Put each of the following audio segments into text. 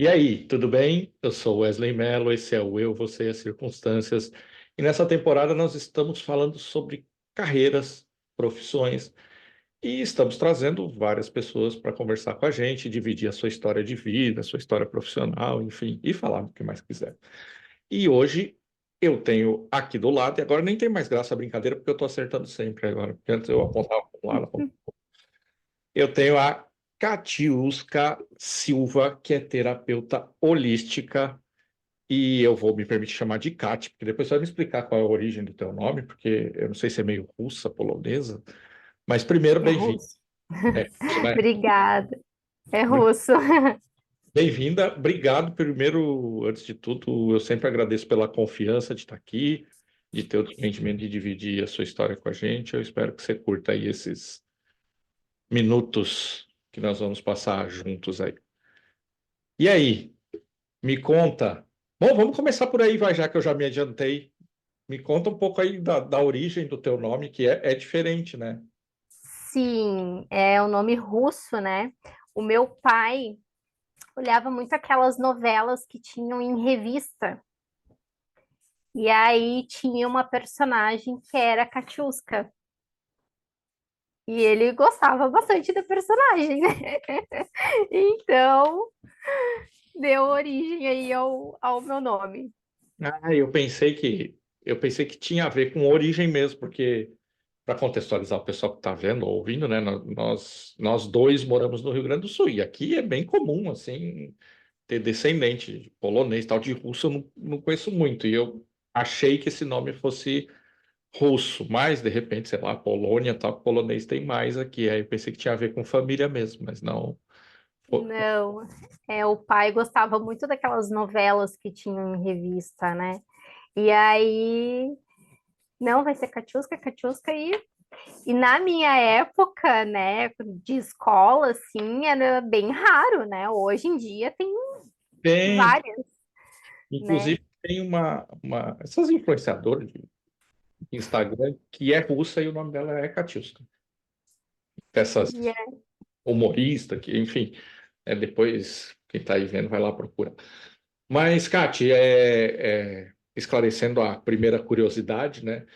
E aí, tudo bem? Eu sou Wesley Mello, esse é o Eu, Você e as Circunstâncias. E nessa temporada nós estamos falando sobre carreiras, profissões, e estamos trazendo várias pessoas para conversar com a gente, dividir a sua história de vida, a sua história profissional, enfim, e falar o que mais quiser. E hoje eu tenho aqui do lado, e agora nem tem mais graça a brincadeira, porque eu estou acertando sempre agora, porque antes eu apontava para um lado. Eu tenho a Catiusca Silva, que é terapeuta holística, e eu vou me permitir chamar de Cati, porque depois você vai me explicar qual é a origem do teu nome, porque eu não sei se é meio russa, polonesa, mas primeiro, É bem-vindo. russo. É russo, né? Obrigada. É russo. Bem-vinda, obrigado. Primeiro, antes de tudo, eu sempre agradeço pela confiança de estar aqui, de ter o desprendimento de dividir a sua história com a gente. Eu espero que você curta aí esses minutos que nós vamos passar juntos aí. E aí, me conta. Bom, vamos começar por aí, vai, já que eu já me adiantei. Me conta um pouco aí da origem do teu nome, que é diferente, né? Sim, é o nome russo, né? O meu pai olhava muito aquelas novelas que tinham em revista. E aí tinha uma personagem que era a Katiuska. E ele gostava bastante da personagem, né? Então, deu origem aí ao meu nome. Ah, eu pensei que tinha a ver com origem mesmo, porque para contextualizar o pessoal que está vendo ou ouvindo, né? Nós dois moramos no Rio Grande do Sul e aqui é bem comum assim ter descendente de polonês, tal de russo eu não conheço muito e eu achei que esse nome fosse russo, mas de repente, sei lá, Polônia, tal, polonês tem mais aqui. Aí eu pensei que tinha a ver com família mesmo, mas não. Não, o pai gostava muito daquelas novelas que tinham em revista, né? E aí, não, vai ser Catiusca, Catiusca, e na minha época, né, de escola, assim, era bem raro, né? Hoje em dia tem Tem, várias, né? inclusive, tem essas influenciadoras de Instagram que é russa e o nome dela é Katiuska. Essas E é- humoristas, que, enfim, depois quem está aí vendo vai lá procurar. Mas, Kati, esclarecendo a primeira curiosidade, né?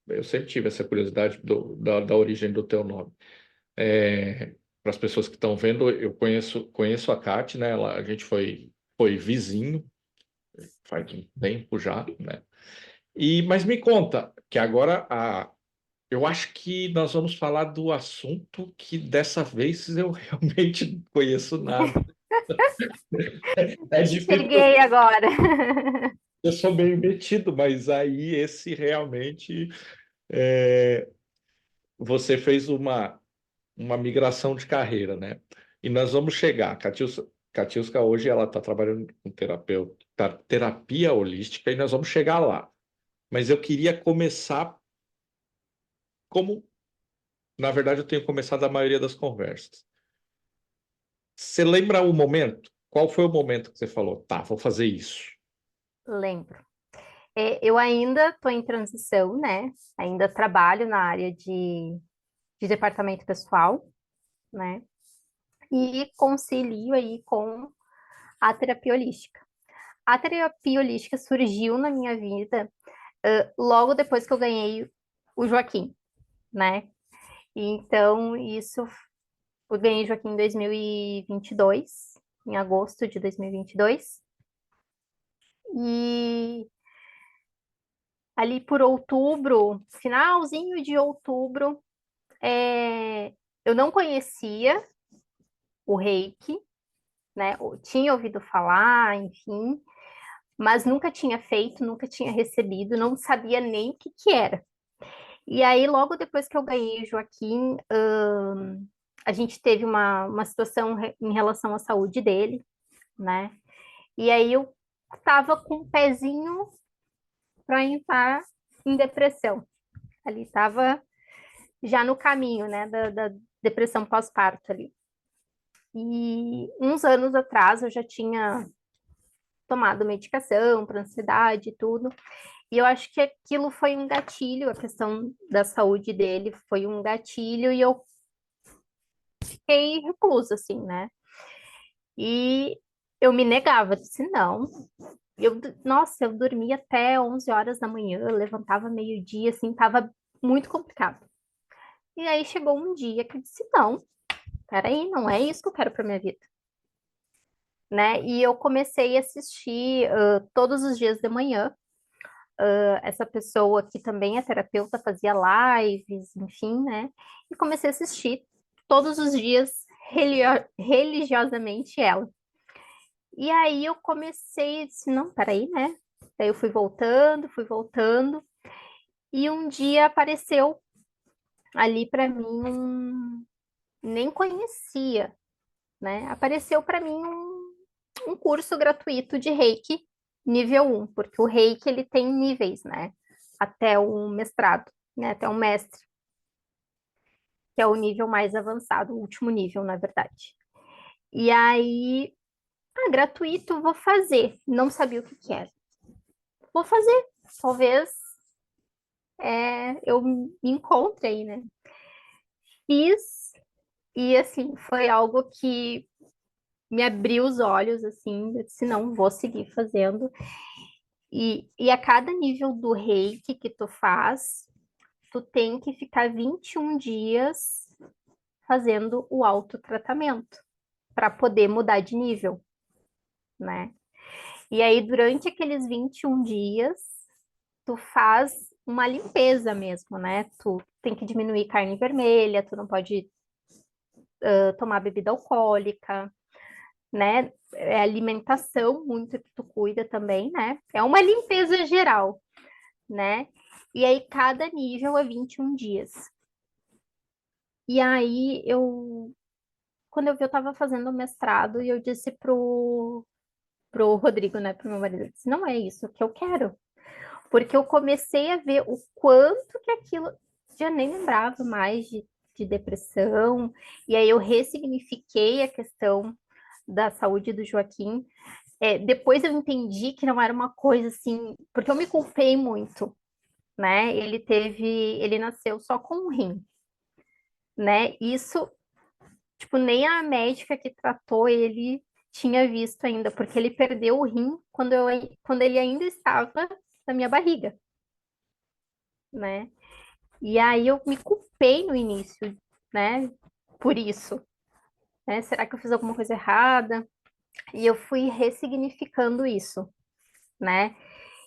Eu sempre tive essa curiosidade da origem do teu nome. Para as pessoas que estão vendo, eu conheço a Kati, né? A gente foi vizinho faz um tempo já, né? Mas me conta, que agora eu acho que nós vamos falar do assunto que dessa vez eu realmente não conheço nada. É difícil, porque Enxerguei agora. eu sou meio metido, mas aí esse realmente é, você fez uma migração de carreira, né? E nós vamos chegar. Catiusca hoje ela está trabalhando com terapia holística e nós vamos chegar lá. Mas eu queria começar como, na verdade, eu tenho começado a maioria das conversas. Você lembra o momento? Qual foi o momento que você falou, tá, vou fazer isso? Lembro. Eu ainda estou em transição, né? Ainda trabalho na área de departamento pessoal, né? E concilio aí com a terapia holística. A terapia holística surgiu na minha vida, logo depois que eu ganhei o Joaquim, né? Então, eu ganhei o Joaquim em 2022, em agosto de 2022. E ali por outubro, finalzinho de outubro, eu não conhecia o Reiki, né? Eu tinha ouvido falar, enfim, mas nunca tinha feito, nunca tinha recebido, não sabia nem o que que era. E aí, logo depois que eu ganhei o Joaquim, a gente teve uma situação em relação à saúde dele, né? E aí eu tava com o pezinho para entrar em depressão. Ali tava já no caminho, né, da depressão pós-parto ali. E uns anos atrás eu já tinha tomado medicação para ansiedade e tudo. E eu acho que aquilo foi um gatilho, a questão da saúde dele foi um gatilho e eu fiquei reclusa, assim, né? E eu me negava, disse não. Nossa, eu dormia até 11 horas da manhã, levantava meio-dia, assim, tava muito complicado. E aí chegou um dia que eu disse, não, peraí, não é isso que eu quero para minha vida, né? E eu comecei a assistir todos os dias de manhã. Essa pessoa que também é terapeuta fazia lives, enfim, né? E comecei a assistir todos os dias religiosamente ela. E aí eu comecei, disse, não, peraí, né? Daí eu fui voltando, e um dia apareceu ali para mim nem conhecia, né? Apareceu para mim um curso gratuito de Reiki nível 1, porque o Reiki ele tem níveis, né? Até o mestrado, né? Até o mestre, que é o nível mais avançado, o último nível, na verdade. E aí, gratuito, vou fazer. Não sabia o que que era. Vou fazer. Talvez eu me encontre aí, né? Fiz, e assim, foi algo que me abriu os olhos, assim, eu disse, não, vou seguir fazendo. E a cada nível do reiki que tu faz, tu tem que ficar 21 dias fazendo o autotratamento para poder mudar de nível, né? E aí, durante aqueles 21 dias, tu faz uma limpeza mesmo, né? Tu tem que diminuir carne vermelha, tu não pode tomar bebida alcoólica, né? É alimentação muito que tu cuida também, né? É uma limpeza geral, né? E aí cada nível é 21 dias. E aí quando eu vi, eu tava fazendo o mestrado e eu disse pro Rodrigo, né, pro meu marido, eu disse, não é isso que eu quero. Porque eu comecei a ver o quanto que aquilo, já nem lembrava mais de depressão, e aí eu ressignifiquei a questão da saúde do Joaquim. Depois eu entendi que não era uma coisa assim, porque eu me culpei muito, né? Ele nasceu só com um rim, né? Isso, tipo, nem a médica que tratou ele tinha visto ainda, porque ele perdeu o rim quando ele ainda estava na minha barriga, né? E aí eu me culpei no início, né? Por isso, né? Será que eu fiz alguma coisa errada? E eu fui ressignificando isso, né?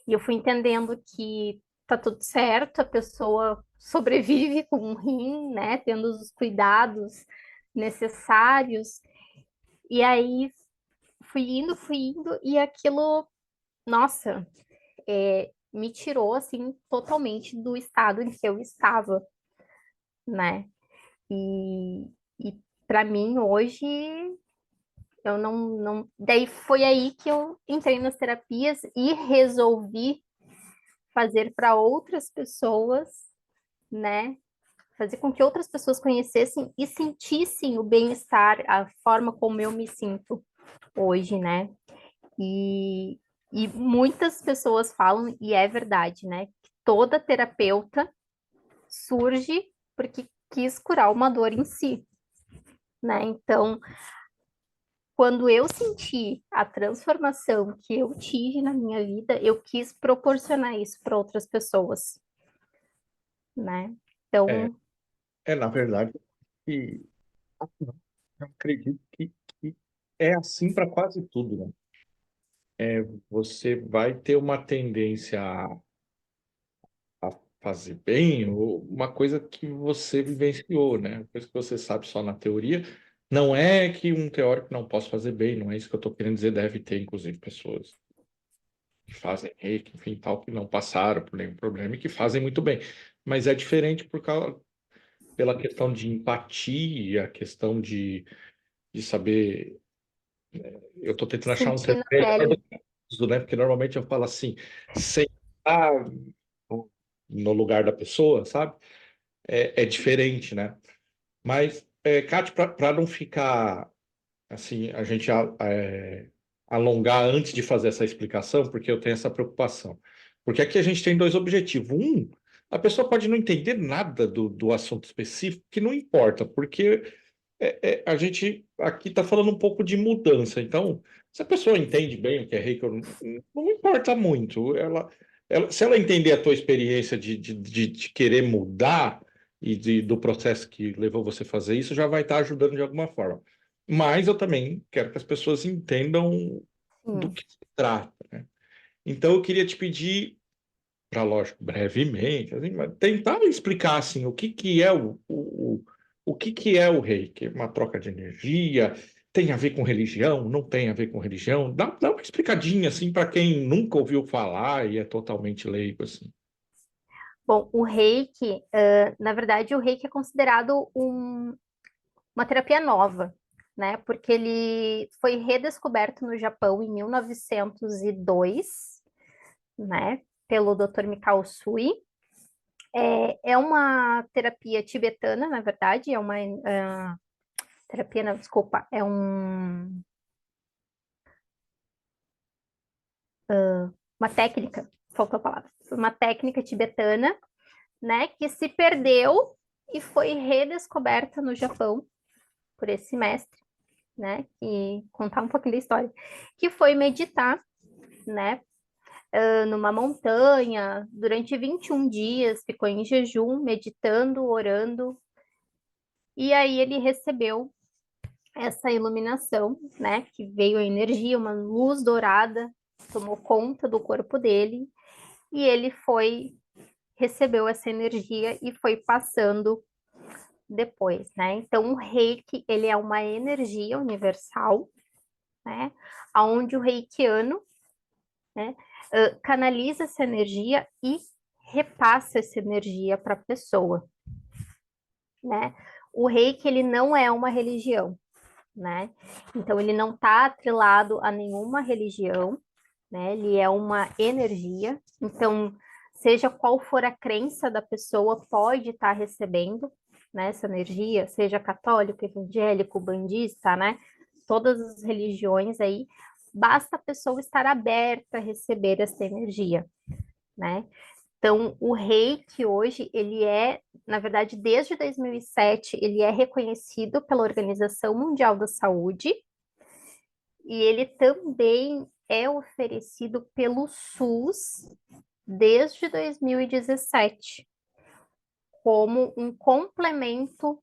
E eu fui entendendo que tá tudo certo, a pessoa sobrevive com um rim, né? Tendo os cuidados necessários. E aí fui indo, e aquilo, nossa, me tirou assim totalmente do estado em que eu estava, né? E para mim hoje eu não. Daí foi aí que eu entrei nas terapias e resolvi fazer para outras pessoas, né? Fazer com que outras pessoas conhecessem e sentissem o bem-estar, a forma como eu me sinto hoje, né? E, e muitas pessoas falam, e é verdade, né? Que toda terapeuta surge porque quis curar uma dor em si, né? Então, quando eu senti a transformação que eu tive na minha vida, eu quis proporcionar isso para outras pessoas, né? É, Então, na verdade, que eu acredito que é assim para quase tudo, né? Você vai ter uma tendência a fazer bem, ou uma coisa que você vivenciou, né? Uma coisa que você sabe só na teoria. Não é que um teórico não possa fazer bem, não é isso que eu estou querendo dizer. Deve ter, inclusive, pessoas que fazem reiki, enfim, tal, que não passaram por nenhum problema e que fazem muito bem. Mas é diferente pela questão de empatia, a questão de saber. Eu estou tentando achar um sentir termo na melhor do pele. que uso, né? Porque normalmente eu falo assim, sentar no lugar da pessoa, sabe? É diferente, né? Mas, Kátia, para não ficar assim, a gente alongar antes de fazer essa explicação, porque eu tenho essa preocupação. Porque aqui a gente tem dois objetivos. Um, a pessoa pode não entender nada do assunto específico, que não importa, porque A gente aqui está falando um pouco de mudança. Então, se a pessoa entende bem o que é reiki, não importa muito. Se ela entender a tua experiência de querer mudar e do processo que levou você a fazer isso, já vai estar ajudando de alguma forma. Mas eu também quero que as pessoas entendam do Sim. que se trata, né? Então, eu queria te pedir, para, lógico, brevemente, assim, mas tentar explicar assim, o que que é o reiki? Uma troca de energia? Tem a ver com religião? Não tem a ver com religião? Dá uma explicadinha assim para quem nunca ouviu falar e é totalmente leigo assim. Bom, o reiki, na verdade, o reiki é considerado uma terapia nova, né? Porque ele foi redescoberto no Japão em 1902, né? Pelo Dr. Mikao Usui. É uma terapia tibetana, na verdade, é uma terapia, não, desculpa, uma técnica, faltou a palavra, uma técnica tibetana, né? Que se perdeu e foi redescoberta no Japão por esse mestre, né? E contar um pouquinho da história, que foi meditar, né? Numa montanha, durante 21 dias, ficou em jejum, meditando, orando, e aí ele recebeu essa iluminação, né? Que veio a energia, uma luz dourada, tomou conta do corpo dele, e ele recebeu essa energia e foi passando depois, né? Então, o reiki, ele é uma energia universal, né? Onde o reikiano, né, canaliza essa energia e repassa essa energia para a pessoa, né? O reiki, ele não é uma religião, né? Então, ele não está atrelado a nenhuma religião, né? Ele é uma energia. Então, seja qual for a crença da pessoa, pode estar recebendo, né, essa energia, seja católico, evangélico, bandista, né? Todas as religiões aí, basta a pessoa estar aberta a receber essa energia, né? Então, o reiki hoje, ele é, na verdade, desde 2007, ele é reconhecido pela Organização Mundial da Saúde e ele também é oferecido pelo SUS desde 2017, como um complemento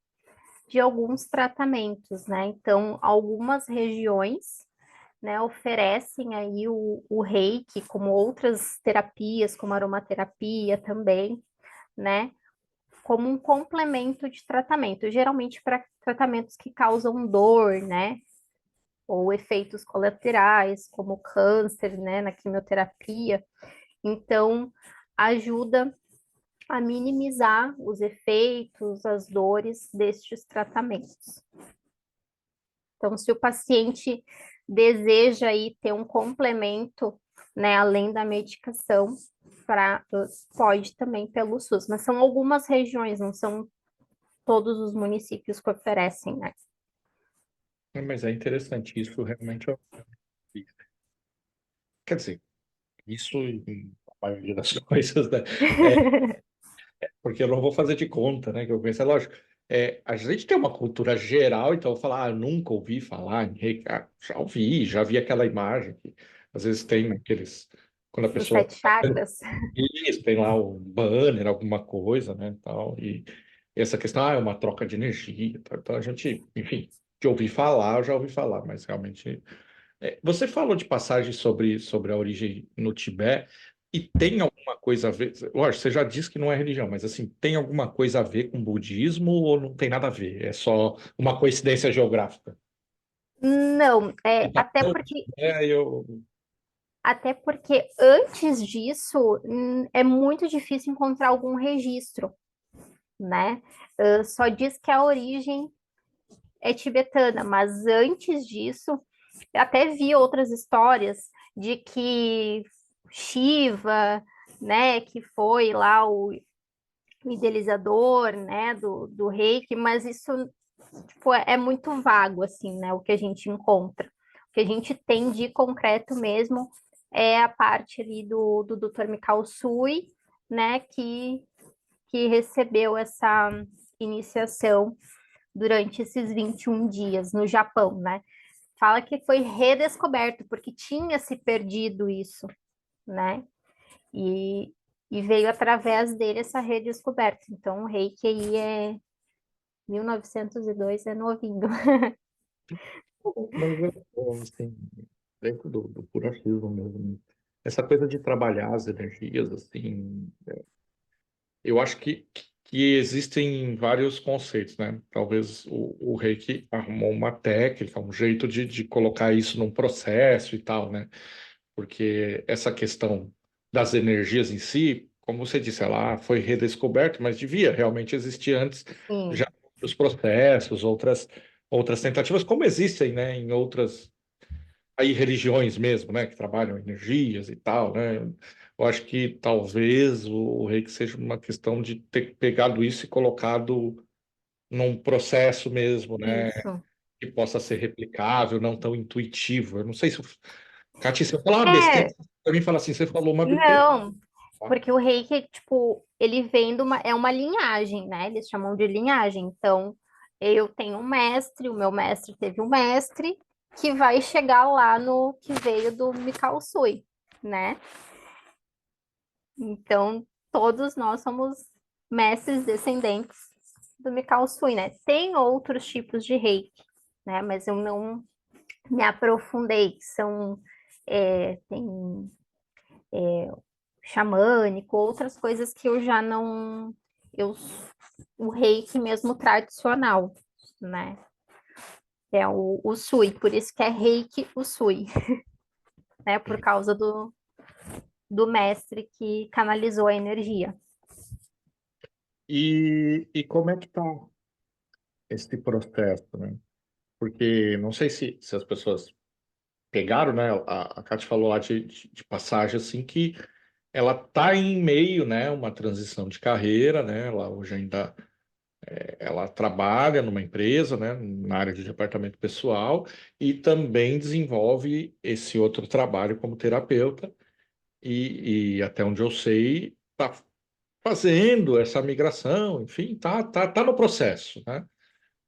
de alguns tratamentos, né? Então, algumas regiões, né, oferecem aí o reiki, como outras terapias, como aromaterapia também, né? Como um complemento de tratamento, geralmente para tratamentos que causam dor, né? Ou efeitos colaterais, como câncer, né? Na quimioterapia. Então, ajuda a minimizar os efeitos, as dores destes tratamentos. Então, se o paciente deseja aí ter um complemento, né, além da medicação, pode também pelo SUS, mas são algumas regiões, não são todos os municípios que oferecem, né? Mas é interessante, isso realmente eu vi. Quer dizer, isso em a maioria das coisas, né? Porque eu não vou fazer de conta, né? Que eu penso, é lógico. A gente tem uma cultura geral, então eu falar, eu nunca ouvi falar em reiki. Já ouvi, já vi aquela imagem que às vezes tem aqueles. Quando a Dos pessoa. 7 chakras. Isso, tem lá um banner, alguma coisa, né? Tal, e essa questão, é uma troca de energia. Tal. Então a gente, enfim, de ouvir falar, eu já ouvi falar, mas realmente. Você falou de passagem sobre a origem no Tibete, e tem alguma coisa a ver? Lógico, você já disse que não é religião, mas assim, tem alguma coisa a ver com o budismo ou não tem nada a ver? É só uma coincidência geográfica? Não, E tá tão- eu. até porque antes disso é muito difícil encontrar algum registro, né? Só diz que a origem é tibetana, mas antes disso, eu até vi outras histórias de que Shiva, né, que foi lá o idealizador, né, do reiki, mas isso tipo, é muito vago, assim, né, o que a gente encontra. O que a gente tem de concreto mesmo é a parte ali do Dr. Mikao Sui, né, que recebeu essa iniciação durante esses 21 dias no Japão, né? Fala que foi redescoberto, porque tinha se perdido isso, né? E, e veio através dele essa redescoberta. Então, o Reiki aí é 1902, é novinho. Mas assim, dentro do puro achismo mesmo, essa coisa de trabalhar as energias, assim, eu acho que existem vários conceitos, né? Talvez o Reiki arrumou uma técnica, um jeito de colocar isso num processo e tal, né? Porque essa questão das energias em si, como você disse, ela foi redescoberta, mas devia realmente existir antes já Sim, os processos, outras tentativas, como existem, né, em outras aí religiões mesmo, né, que trabalham energias e tal, né? Eu acho que talvez o reiki seja uma questão de ter pegado isso e colocado num processo mesmo, né, isso. que possa ser replicável, não tão intuitivo. Eu não sei se Cati, se eu falar uma besteira, É, você também fala assim, você falou uma besteira. não, Tá? porque o reiki, tipo, ele vem de uma, é uma linhagem, né? Eles chamam de linhagem. Então, eu tenho um mestre, o meu mestre teve um mestre, que vai chegar lá no que veio do Mikao Usui, né? Então, todos nós somos mestres descendentes do Mikao Usui, né? Tem outros tipos de reiki, né? Mas eu não me aprofundei, que são, tem xamânico, outras coisas que eu já não, eu, o reiki mesmo tradicional, né? É o Sui, por isso que é reiki Usui, né? Por causa do mestre que canalizou a energia. E como é que está esse processo, né? Porque não sei se as pessoas pegaram, né? A Cati falou lá de passagem assim que ela está em meio, né? Uma transição de carreira, né? Ela hoje ainda ela trabalha numa empresa, né? Na área de departamento pessoal e também desenvolve esse outro trabalho como terapeuta e até onde eu sei está fazendo essa migração, enfim, tá no processo, né?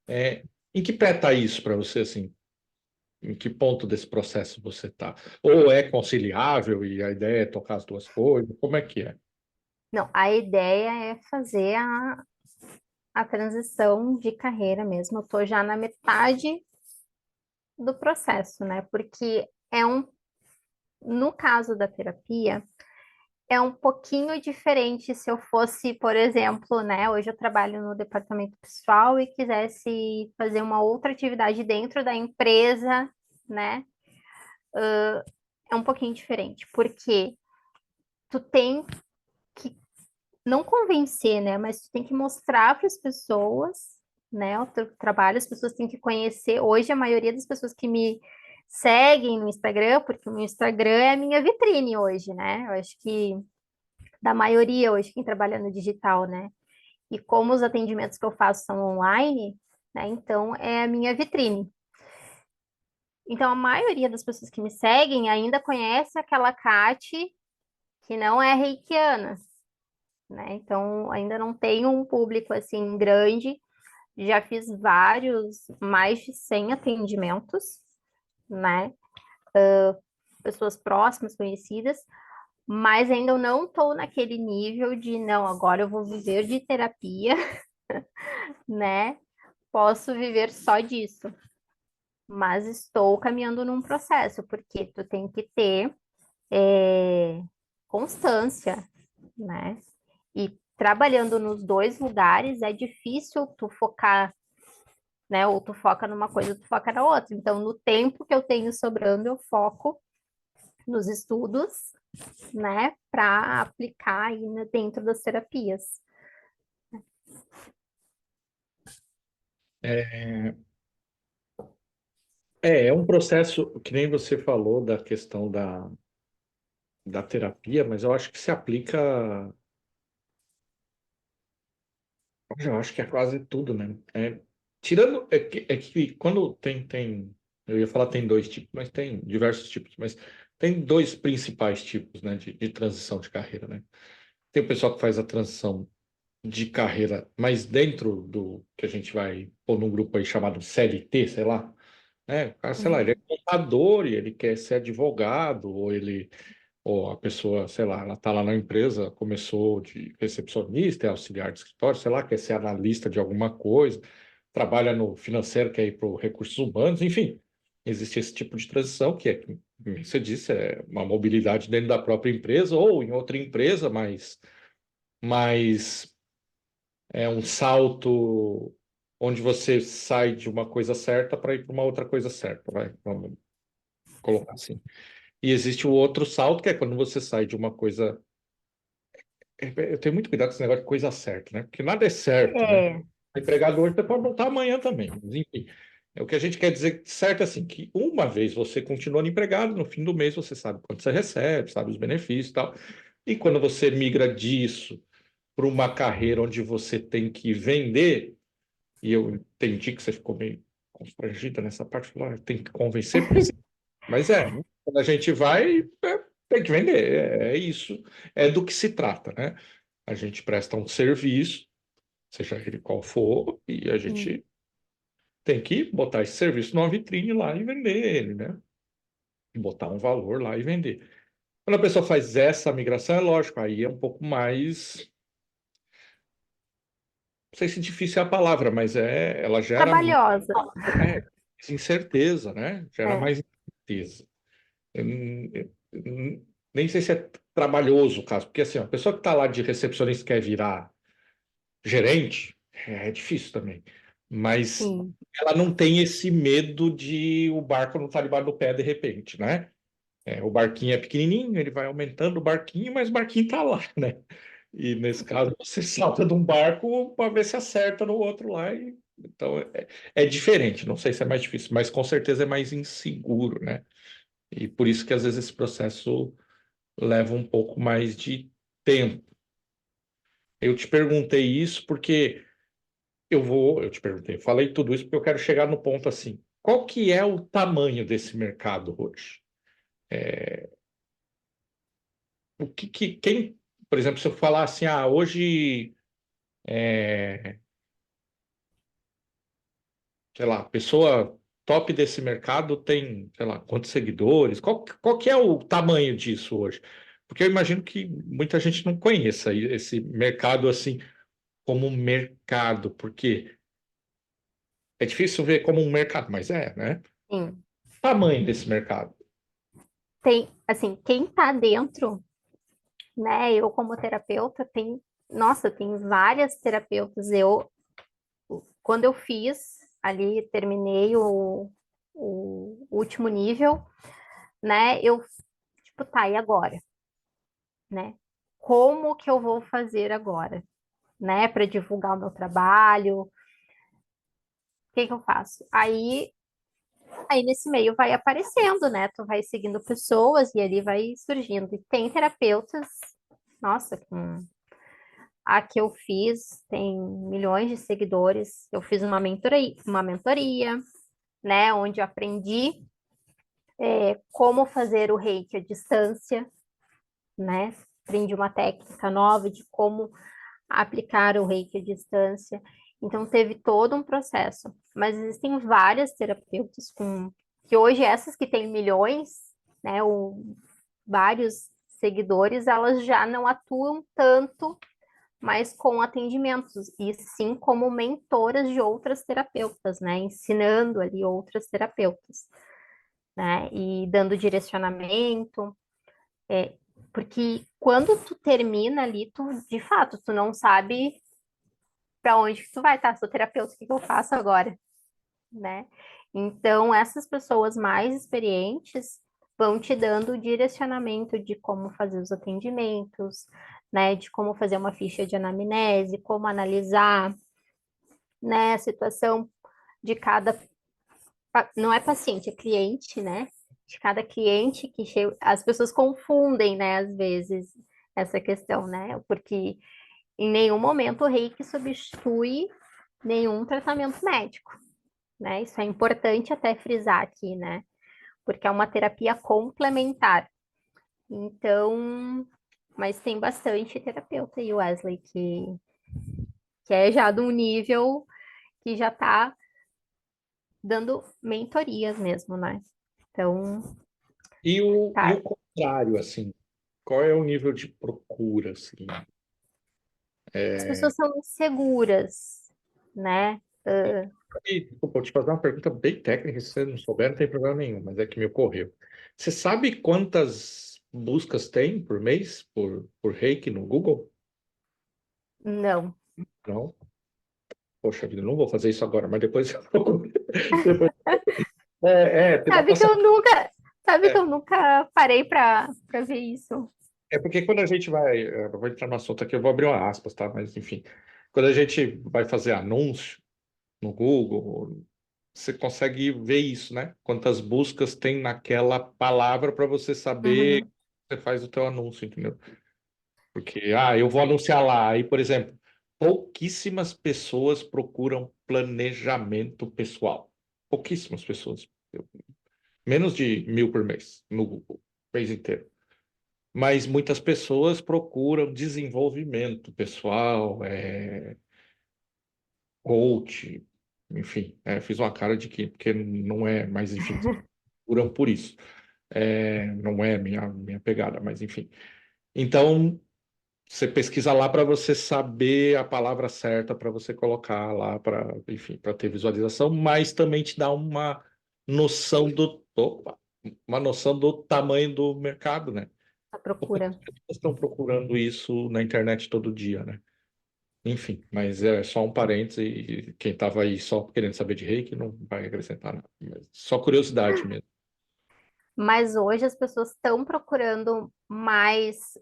É, em que pé está isso para você, assim? Em que ponto desse processo você está? Ou é conciliável e a ideia é tocar as duas coisas? Como é que é? Não, a ideia é fazer a transição de carreira mesmo. Eu tô já na metade do processo, né? Porque no caso da terapia, é um pouquinho diferente se eu fosse, por exemplo, né? Hoje eu trabalho no departamento pessoal e quisesse fazer uma outra atividade dentro da empresa, né? É um pouquinho diferente, porque tu tem que não convencer, né? Mas tu tem que mostrar para as pessoas, né? O teu trabalho, as pessoas têm que conhecer. Hoje a maioria das pessoas que me seguem no Instagram, porque o meu Instagram é a minha vitrine hoje, né? Eu acho que da maioria hoje quem trabalha no digital, né? E como os atendimentos que eu faço são online, né? Então é a minha vitrine. Então a maioria das pessoas que me seguem ainda conhece aquela Kati que não é reikiana, né? Então ainda não tem um público assim grande. Já fiz vários, mais de 100 atendimentos, né? Pessoas próximas, conhecidas, mas ainda eu não estou naquele nível de não, agora eu vou viver de terapia, né? Posso viver só disso, mas estou caminhando num processo, porque tu tem que ter constância, né? E trabalhando nos dois lugares é difícil tu focar, né? Ou tu foca numa coisa, ou tu foca na outra. Então, no tempo que eu tenho sobrando, eu foco nos estudos, né? Para aplicar aí dentro das terapias. É, é um processo, que nem você falou da questão da terapia, mas eu acho que se aplica, eu acho que é quase tudo, né? Tirando, é que quando eu ia falar tem dois tipos, mas tem diversos tipos, mas tem dois principais tipos, né, de transição de carreira, né? Tem o pessoal que faz a transição de carreira, mas dentro do que a gente vai pôr num grupo aí chamado CLT, sei lá, né? O cara, sei lá, ele é Uhum. contador e ele quer ser advogado, ou a pessoa, sei lá, ela está lá na empresa, começou de recepcionista, é auxiliar de escritório, sei lá, quer ser analista de alguma coisa, trabalha no financeiro, quer ir para os recursos humanos, enfim, existe esse tipo de transição que é, como você disse, é uma mobilidade dentro da própria empresa ou em outra empresa, mas é um salto onde você sai de uma coisa certa para ir para uma outra coisa certa, vai, vamos colocar assim. E existe o outro salto, que é quando você sai de uma coisa. Eu tenho muito cuidado com esse negócio de coisa certa, né? Porque nada é certo, né? É, O empregado hoje você pode voltar amanhã também. Mas, enfim, é o que a gente quer dizer certo é assim, que uma vez você continua empregado, no fim do mês você sabe quanto você recebe, sabe os benefícios e tal. E quando você migra disso para uma carreira onde você tem que vender, e eu entendi que você ficou meio constrangida nessa parte, falou, "Ah, tem que convencer, porque mas quando a gente vai, tem que vender, é isso, é do que se trata, né? A gente presta um serviço, seja ele qual for, e a sim. gente tem que botar esse serviço numa vitrine lá e vender ele, né? Botar um valor lá e vender. Quando a pessoa faz essa migração, é lógico, aí é um pouco mais, não sei se difícil é a palavra, mas ela gera Trabalhosa. é, incerteza, né? Gera É. mais incerteza. Nem sei se é trabalhoso o caso, porque assim, a pessoa que está lá de recepcionista quer virar gerente, é difícil também. Mas Sim. ela não tem esse medo de o barco não estar debaixo do pé de repente, né? O barquinho é pequenininho, ele vai aumentando o barquinho, mas o barquinho está lá, né? E nesse caso você salta de um barco para ver se acerta no outro lá. Então é diferente, não sei se é mais difícil, mas com certeza é mais inseguro, né? E por isso que às vezes esse processo leva um pouco mais de tempo. Eu te perguntei isso porque eu te perguntei, eu falei tudo isso porque eu quero chegar no ponto assim. Qual que é o tamanho desse mercado hoje? Quem, por exemplo, se eu falar assim, hoje, sei lá, a pessoa top desse mercado tem, sei lá, quantos seguidores? Qual que é o tamanho disso hoje? Porque eu imagino que muita gente não conheça esse mercado assim como um mercado, porque é difícil ver como um mercado, mas né? Sim. Tamanho desse mercado. Tem, assim, quem tá dentro, né? Eu como terapeuta, nossa, tem várias terapeutas. Quando eu fiz ali, terminei o último nível, né? Eu, tipo, tá, e agora? Né? Como que eu vou fazer agora? Né? Para divulgar o meu trabalho, o que que eu faço? Aí nesse meio vai aparecendo, né? Tu vai seguindo pessoas e ali vai surgindo. E tem terapeutas, nossa, a que eu fiz tem milhões de seguidores. Eu fiz uma mentoria, né? Onde eu aprendi como fazer o reiki à distância, né? Aprendi uma técnica nova de como aplicar o reiki à distância. Então teve todo um processo. Mas existem várias terapeutas que hoje essas que têm milhões, né? Vários seguidores, elas já não atuam tanto mais com atendimentos, e sim como mentoras de outras terapeutas, né? Ensinando ali outras terapeutas, né? E dando direcionamento, porque quando tu termina ali, tu, de fato, tu não sabe para onde que tu vai, tá? Sou terapeuta, o que que eu faço agora, né? Então, essas pessoas mais experientes vão te dando o direcionamento de como fazer os atendimentos, né? De como fazer uma ficha de anamnese, como analisar, né? A situação de cada, não é paciente, é cliente, né? De cada cliente que chega, as pessoas confundem, né? Às vezes essa questão, né? Porque em nenhum momento o reiki substitui nenhum tratamento médico, né? Isso é importante até frisar aqui, né? Porque é uma terapia complementar. Então, mas tem bastante terapeuta aí, Wesley, que que é já de um nível que já está dando mentorias mesmo, né? Então, E o tá. contrário, assim, qual é o nível de procura, assim? As pessoas são inseguras, né? E, desculpa, vou te fazer uma pergunta bem técnica, se você não souber, não tem problema nenhum, mas é que me ocorreu. Você sabe quantas buscas tem por mês por Reiki no Google? Não. Não? Poxa vida, não vou fazer isso agora, mas depois eu procuro. Depois, tem uma Sabe que passagem. eu nunca, sabe que eu nunca parei para ver isso. É porque quando a gente vai, eu vou entrar no assunto aqui, eu vou abrir uma aspas, tá? Mas enfim, quando a gente vai fazer anúncio no Google, você consegue ver isso, né? Quantas buscas tem naquela palavra para você saber que Uhum. você faz o teu anúncio, entendeu? Porque, eu vou anunciar lá. Aí, por exemplo, pouquíssimas pessoas procuram planejamento pessoal. Pouquíssimas pessoas. Menos de 1.000 por mês no Google, o mês inteiro. Mas muitas pessoas procuram desenvolvimento pessoal, coach, enfim. Fiz uma cara de que porque não é, mas enfim, procuram por isso. Não é minha pegada, mas enfim. Então, você pesquisa lá para você saber a palavra certa para você colocar lá para, enfim, para ter visualização, mas também te dá noção uma noção do tamanho do mercado, né? A Poucas procura. pessoas estão procurando isso na internet todo dia, né? Enfim, mas é só um parêntese e quem estava aí só querendo saber de reiki não vai acrescentar nada. Só curiosidade mesmo. Mas hoje as pessoas estão procurando mais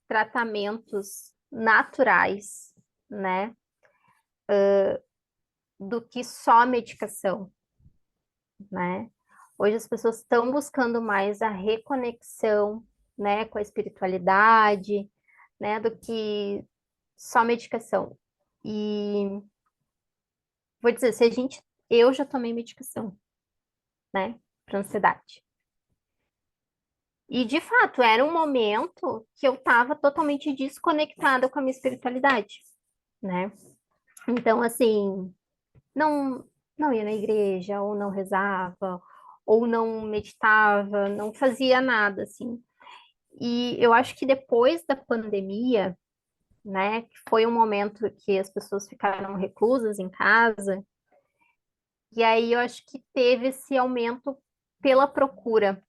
tratamentos naturais, né? Do que só medicação, né? Hoje as pessoas estão buscando mais a reconexão, né, com a espiritualidade, né, do que só medicação. E vou dizer, se a gente, eu já tomei medicação, né, para ansiedade. E de fato, era um momento que eu estava totalmente desconectada com a minha espiritualidade, né? Então, assim, não não ia na igreja, ou não rezava, ou não meditava, não fazia nada, assim. E eu acho que depois da pandemia, né, que foi um momento que as pessoas ficaram reclusas em casa, e aí eu acho que teve esse aumento pela procura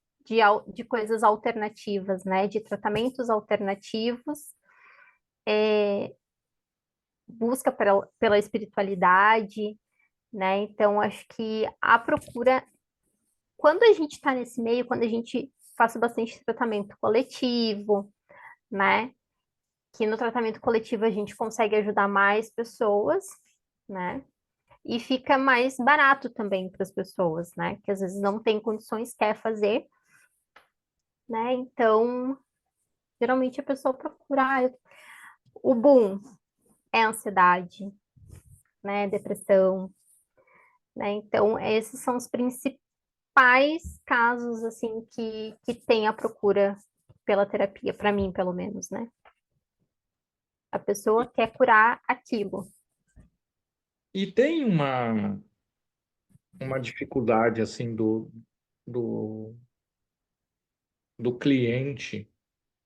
de coisas alternativas, né, de tratamentos alternativos, busca pela espiritualidade, né? Então acho que a procura, quando a gente está nesse meio, quando a gente faz bastante tratamento coletivo, né? Que no tratamento coletivo a gente consegue ajudar mais pessoas, né? E fica mais barato também para as pessoas, né? Que às vezes não tem condições, quer fazer, né? Então, geralmente a pessoa procura. O boom é ansiedade, né? Depressão, né? Então, esses são os principais casos, assim, que tem a procura pela terapia, para mim, pelo menos, né? A pessoa quer curar aquilo. E tem uma dificuldade assim do, do cliente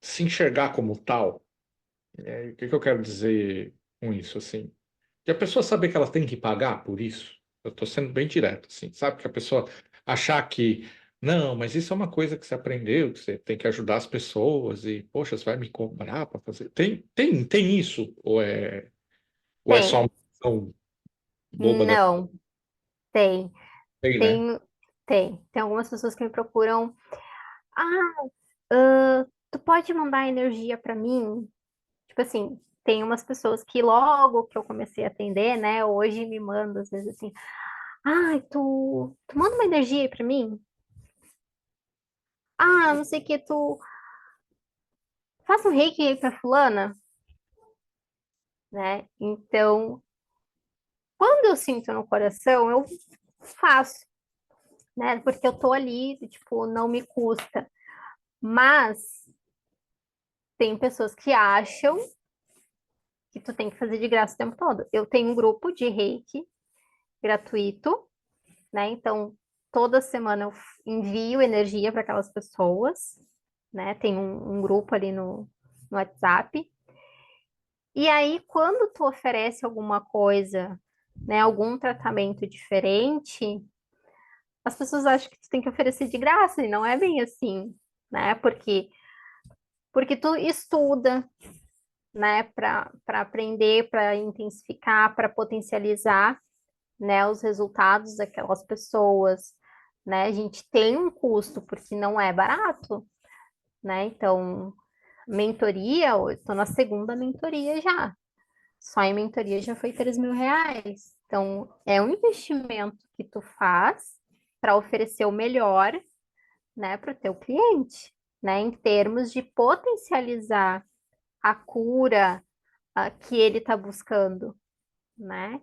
se enxergar como tal. O que que eu quero dizer com isso, assim? Que a pessoa saber que ela tem que pagar por isso. Eu estou sendo bem direto, assim, sabe? Que a pessoa achar que, não, mas isso é uma coisa que você aprendeu, que você tem que ajudar as pessoas e, poxa, você vai me cobrar para fazer. Tem isso? Ou é só Tem. uma questão boba da. Não, tem. Tem, né? Tem, tem algumas pessoas que me procuram. Ah, tu pode mandar energia para mim? Tipo assim, tem umas pessoas que logo que eu comecei a atender, né? Hoje me mandam às vezes assim, ai, tu manda uma energia aí pra mim? Ah, não sei o que, tu faça um reiki aí pra fulana, né? Então, quando eu sinto no coração, eu faço, né? Porque eu tô ali, tipo, não me custa. Mas tem pessoas que acham que tu tem que fazer de graça o tempo todo. Eu tenho um grupo de reiki gratuito, né? Então, toda semana eu envio energia para aquelas pessoas, né? Tem um grupo ali no WhatsApp. E aí, quando tu oferece alguma coisa, né, algum tratamento diferente, as pessoas acham que tu tem que oferecer de graça, e não é bem assim, né? Porque tu estuda, né, para aprender, para intensificar, para potencializar, né, os resultados daquelas pessoas, né? A gente tem um custo porque não é barato, né? Então, mentoria, eu estou na segunda mentoria já. Só em mentoria já foi R$ 3.000. Então, é um investimento que tu faz para oferecer o melhor, né, para o teu cliente, né, em termos de potencializar a cura que ele está buscando, né?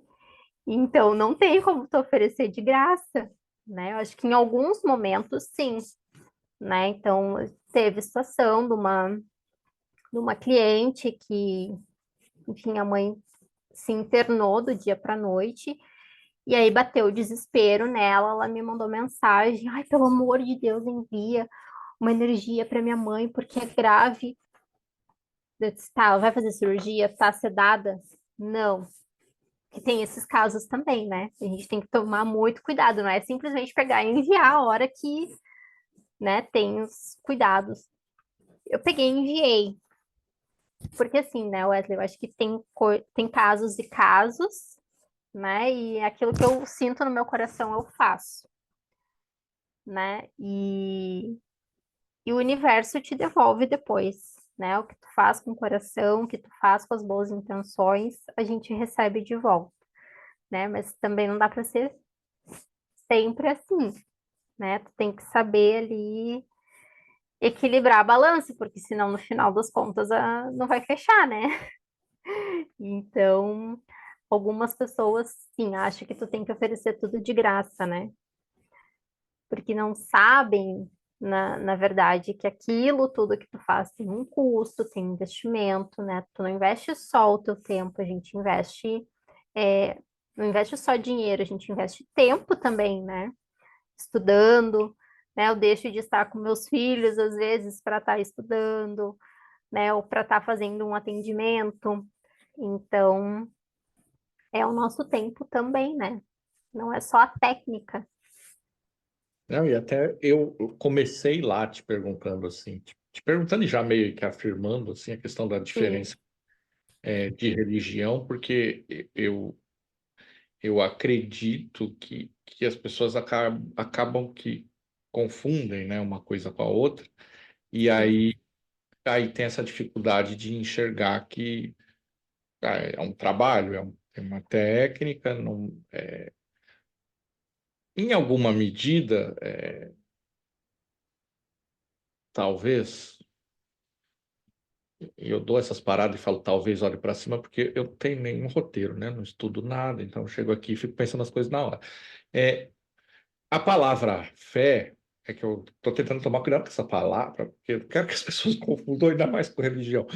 Então, não tem como tu oferecer de graça, né? Eu acho que em alguns momentos, sim, né? Então, teve situação de uma cliente que, enfim, a mãe se internou do dia para a noite, e aí bateu o desespero nela, ela me mandou mensagem, ai, pelo amor de Deus, envia uma energia para minha mãe, porque é grave. Eu disse, tá, ela vai fazer cirurgia, tá sedada? Não. Que tem esses casos também, né? A gente tem que tomar muito cuidado, não é simplesmente pegar e enviar a hora que, né, tem os cuidados. Eu peguei e enviei, porque assim, né, Wesley, eu acho que tem casos e casos, né? E aquilo que eu sinto no meu coração eu faço, né? E o universo te devolve depois, né? O que tu faz com o coração, o que tu faz com as boas intenções, a gente recebe de volta, né? Mas também não dá para ser sempre assim, né? Tu tem que saber ali equilibrar a balança, porque senão no final das contas não vai fechar, né? Então, algumas pessoas sim acham que tu tem que oferecer tudo de graça, né? Porque não sabem, na verdade, que aquilo tudo que tu faz tem um custo, tem investimento, né? Tu não investe só o teu tempo, a gente investe, não investe só dinheiro, a gente investe tempo também, né? Estudando, né? Eu deixo de estar com meus filhos, às vezes, para estar estudando, né? Ou para estar fazendo um atendimento. Então, é o nosso tempo também, né? Não é só a técnica. Não, e até eu comecei lá te perguntando assim, te perguntando e já meio que afirmando assim a questão da Sim, diferença de religião, porque eu acredito que as pessoas acabam que confundem, né, uma coisa com a outra, e sim, aí tem essa dificuldade de enxergar que é um trabalho, é uma técnica, não, em alguma medida, talvez. E eu dou essas paradas e falo, talvez olhe para cima, porque eu não tenho nenhum roteiro, né? Não estudo nada, então eu chego aqui e fico pensando as coisas na hora. É, a palavra fé, é que eu estou tentando tomar cuidado com essa palavra, porque eu quero que as pessoas confundam ainda mais com religião.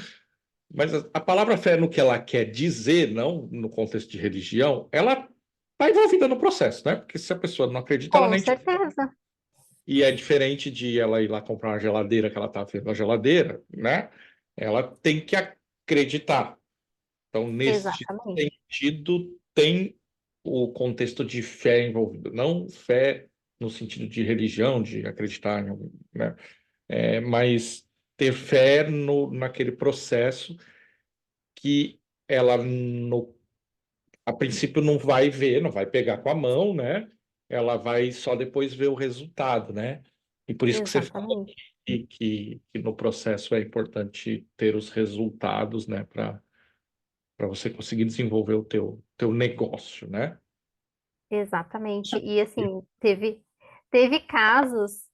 Mas a palavra fé, no que ela quer dizer, não no contexto de religião, ela está envolvida no processo, né? Porque se a pessoa não acredita, ela com nem. certeza. E é diferente de ela ir lá comprar uma geladeira que ela está vendo na geladeira, né? Ela tem que acreditar. Então, neste Exatamente. sentido, tem o contexto de fé envolvido, não fé no sentido de religião, de acreditar em algum, né? Mas ter fé naquele processo que ela, a princípio, não vai ver, não vai pegar com a mão, né? Ela vai só depois ver o resultado, né? E por isso que você falou Exatamente. que no processo é importante ter os resultados, né? Para você conseguir desenvolver o teu negócio, né? Exatamente. E assim, teve casos,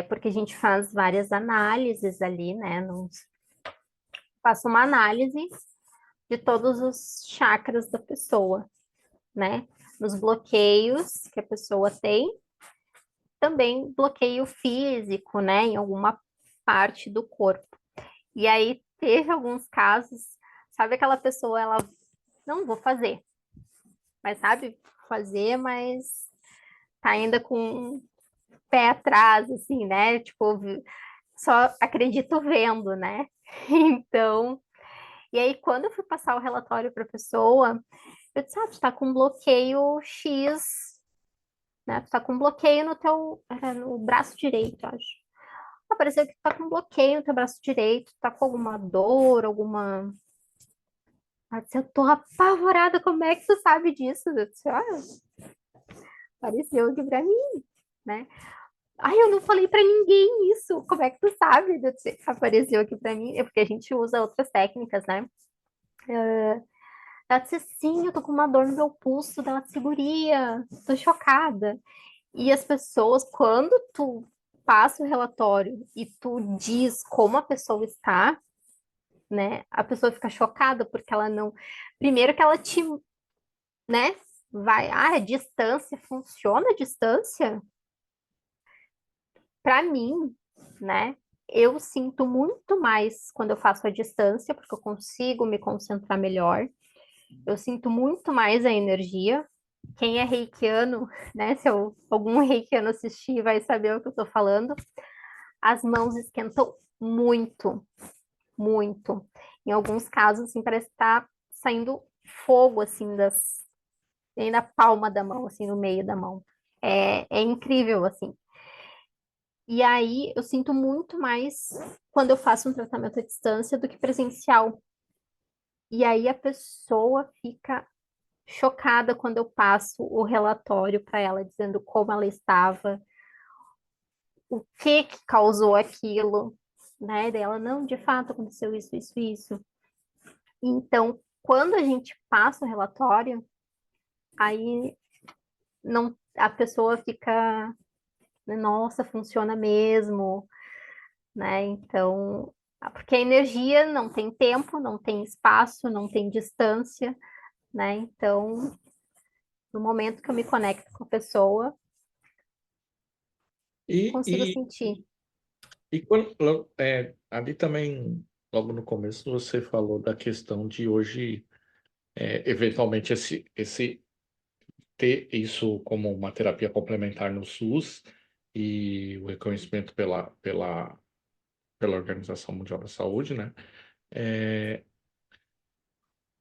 porque a gente faz várias análises ali, né? Faço uma análise de todos os chakras da pessoa, né? Nos bloqueios que a pessoa tem, também bloqueio físico, né? Em alguma parte do corpo. E aí teve alguns casos, sabe aquela pessoa, ela, não vou fazer, mas sabe fazer, mas tá ainda com o pé atrás, assim, né? Tipo, só acredito vendo, né? Então, e aí quando eu fui passar o relatório para a pessoa, eu disse, tu tá com bloqueio X, né? Tu tá com bloqueio no teu, no braço direito, acho. Apareceu que tu tá com bloqueio no teu braço direito, tá com alguma dor, alguma... Ela disse, eu tô apavorada, como é que tu sabe disso? Eu disse, olha, apareceu aqui pra mim, né? Ai, eu não falei pra ninguém isso, como é que tu sabe? Eu disse, apareceu aqui pra mim, é porque a gente usa outras técnicas, né? Ela disse, sim, eu tô com uma dor no meu pulso, dela disse, guria, tô chocada. E as pessoas, quando tu passa o relatório e tu diz como a pessoa está, né? A pessoa fica chocada porque ela não. Primeiro que ela te, né? Vai, a distância funciona a distância? Para mim, né? Eu sinto muito mais quando eu faço a distância, porque eu consigo me concentrar melhor. Eu sinto muito mais a energia. Quem é reikiano, né? Se algum reikiano assistir, vai saber o que eu tô falando. As mãos esquentam muito, muito. Em alguns casos, assim, parece que tá saindo fogo, assim, bem na palma da mão, assim, no meio da mão. É incrível, assim. E aí, eu sinto muito mais quando eu faço um tratamento à distância do que presencial. E aí, a pessoa fica chocada quando eu passo o relatório para ela, dizendo como ela estava, o que causou aquilo, né? Daí ela, não, de fato aconteceu isso, isso, isso. Então, quando a gente passa o relatório, aí não, a pessoa fica, né, nossa, funciona mesmo, né? Então, porque a energia não tem tempo, não tem espaço, não tem distância, né? Então, no momento que eu me conecto com a pessoa, E, consigo e, sentir. e ali também, logo no começo, você falou da questão de hoje, eventualmente, ter isso como uma terapia complementar no SUS e o reconhecimento pela Organização Mundial da Saúde, né? É,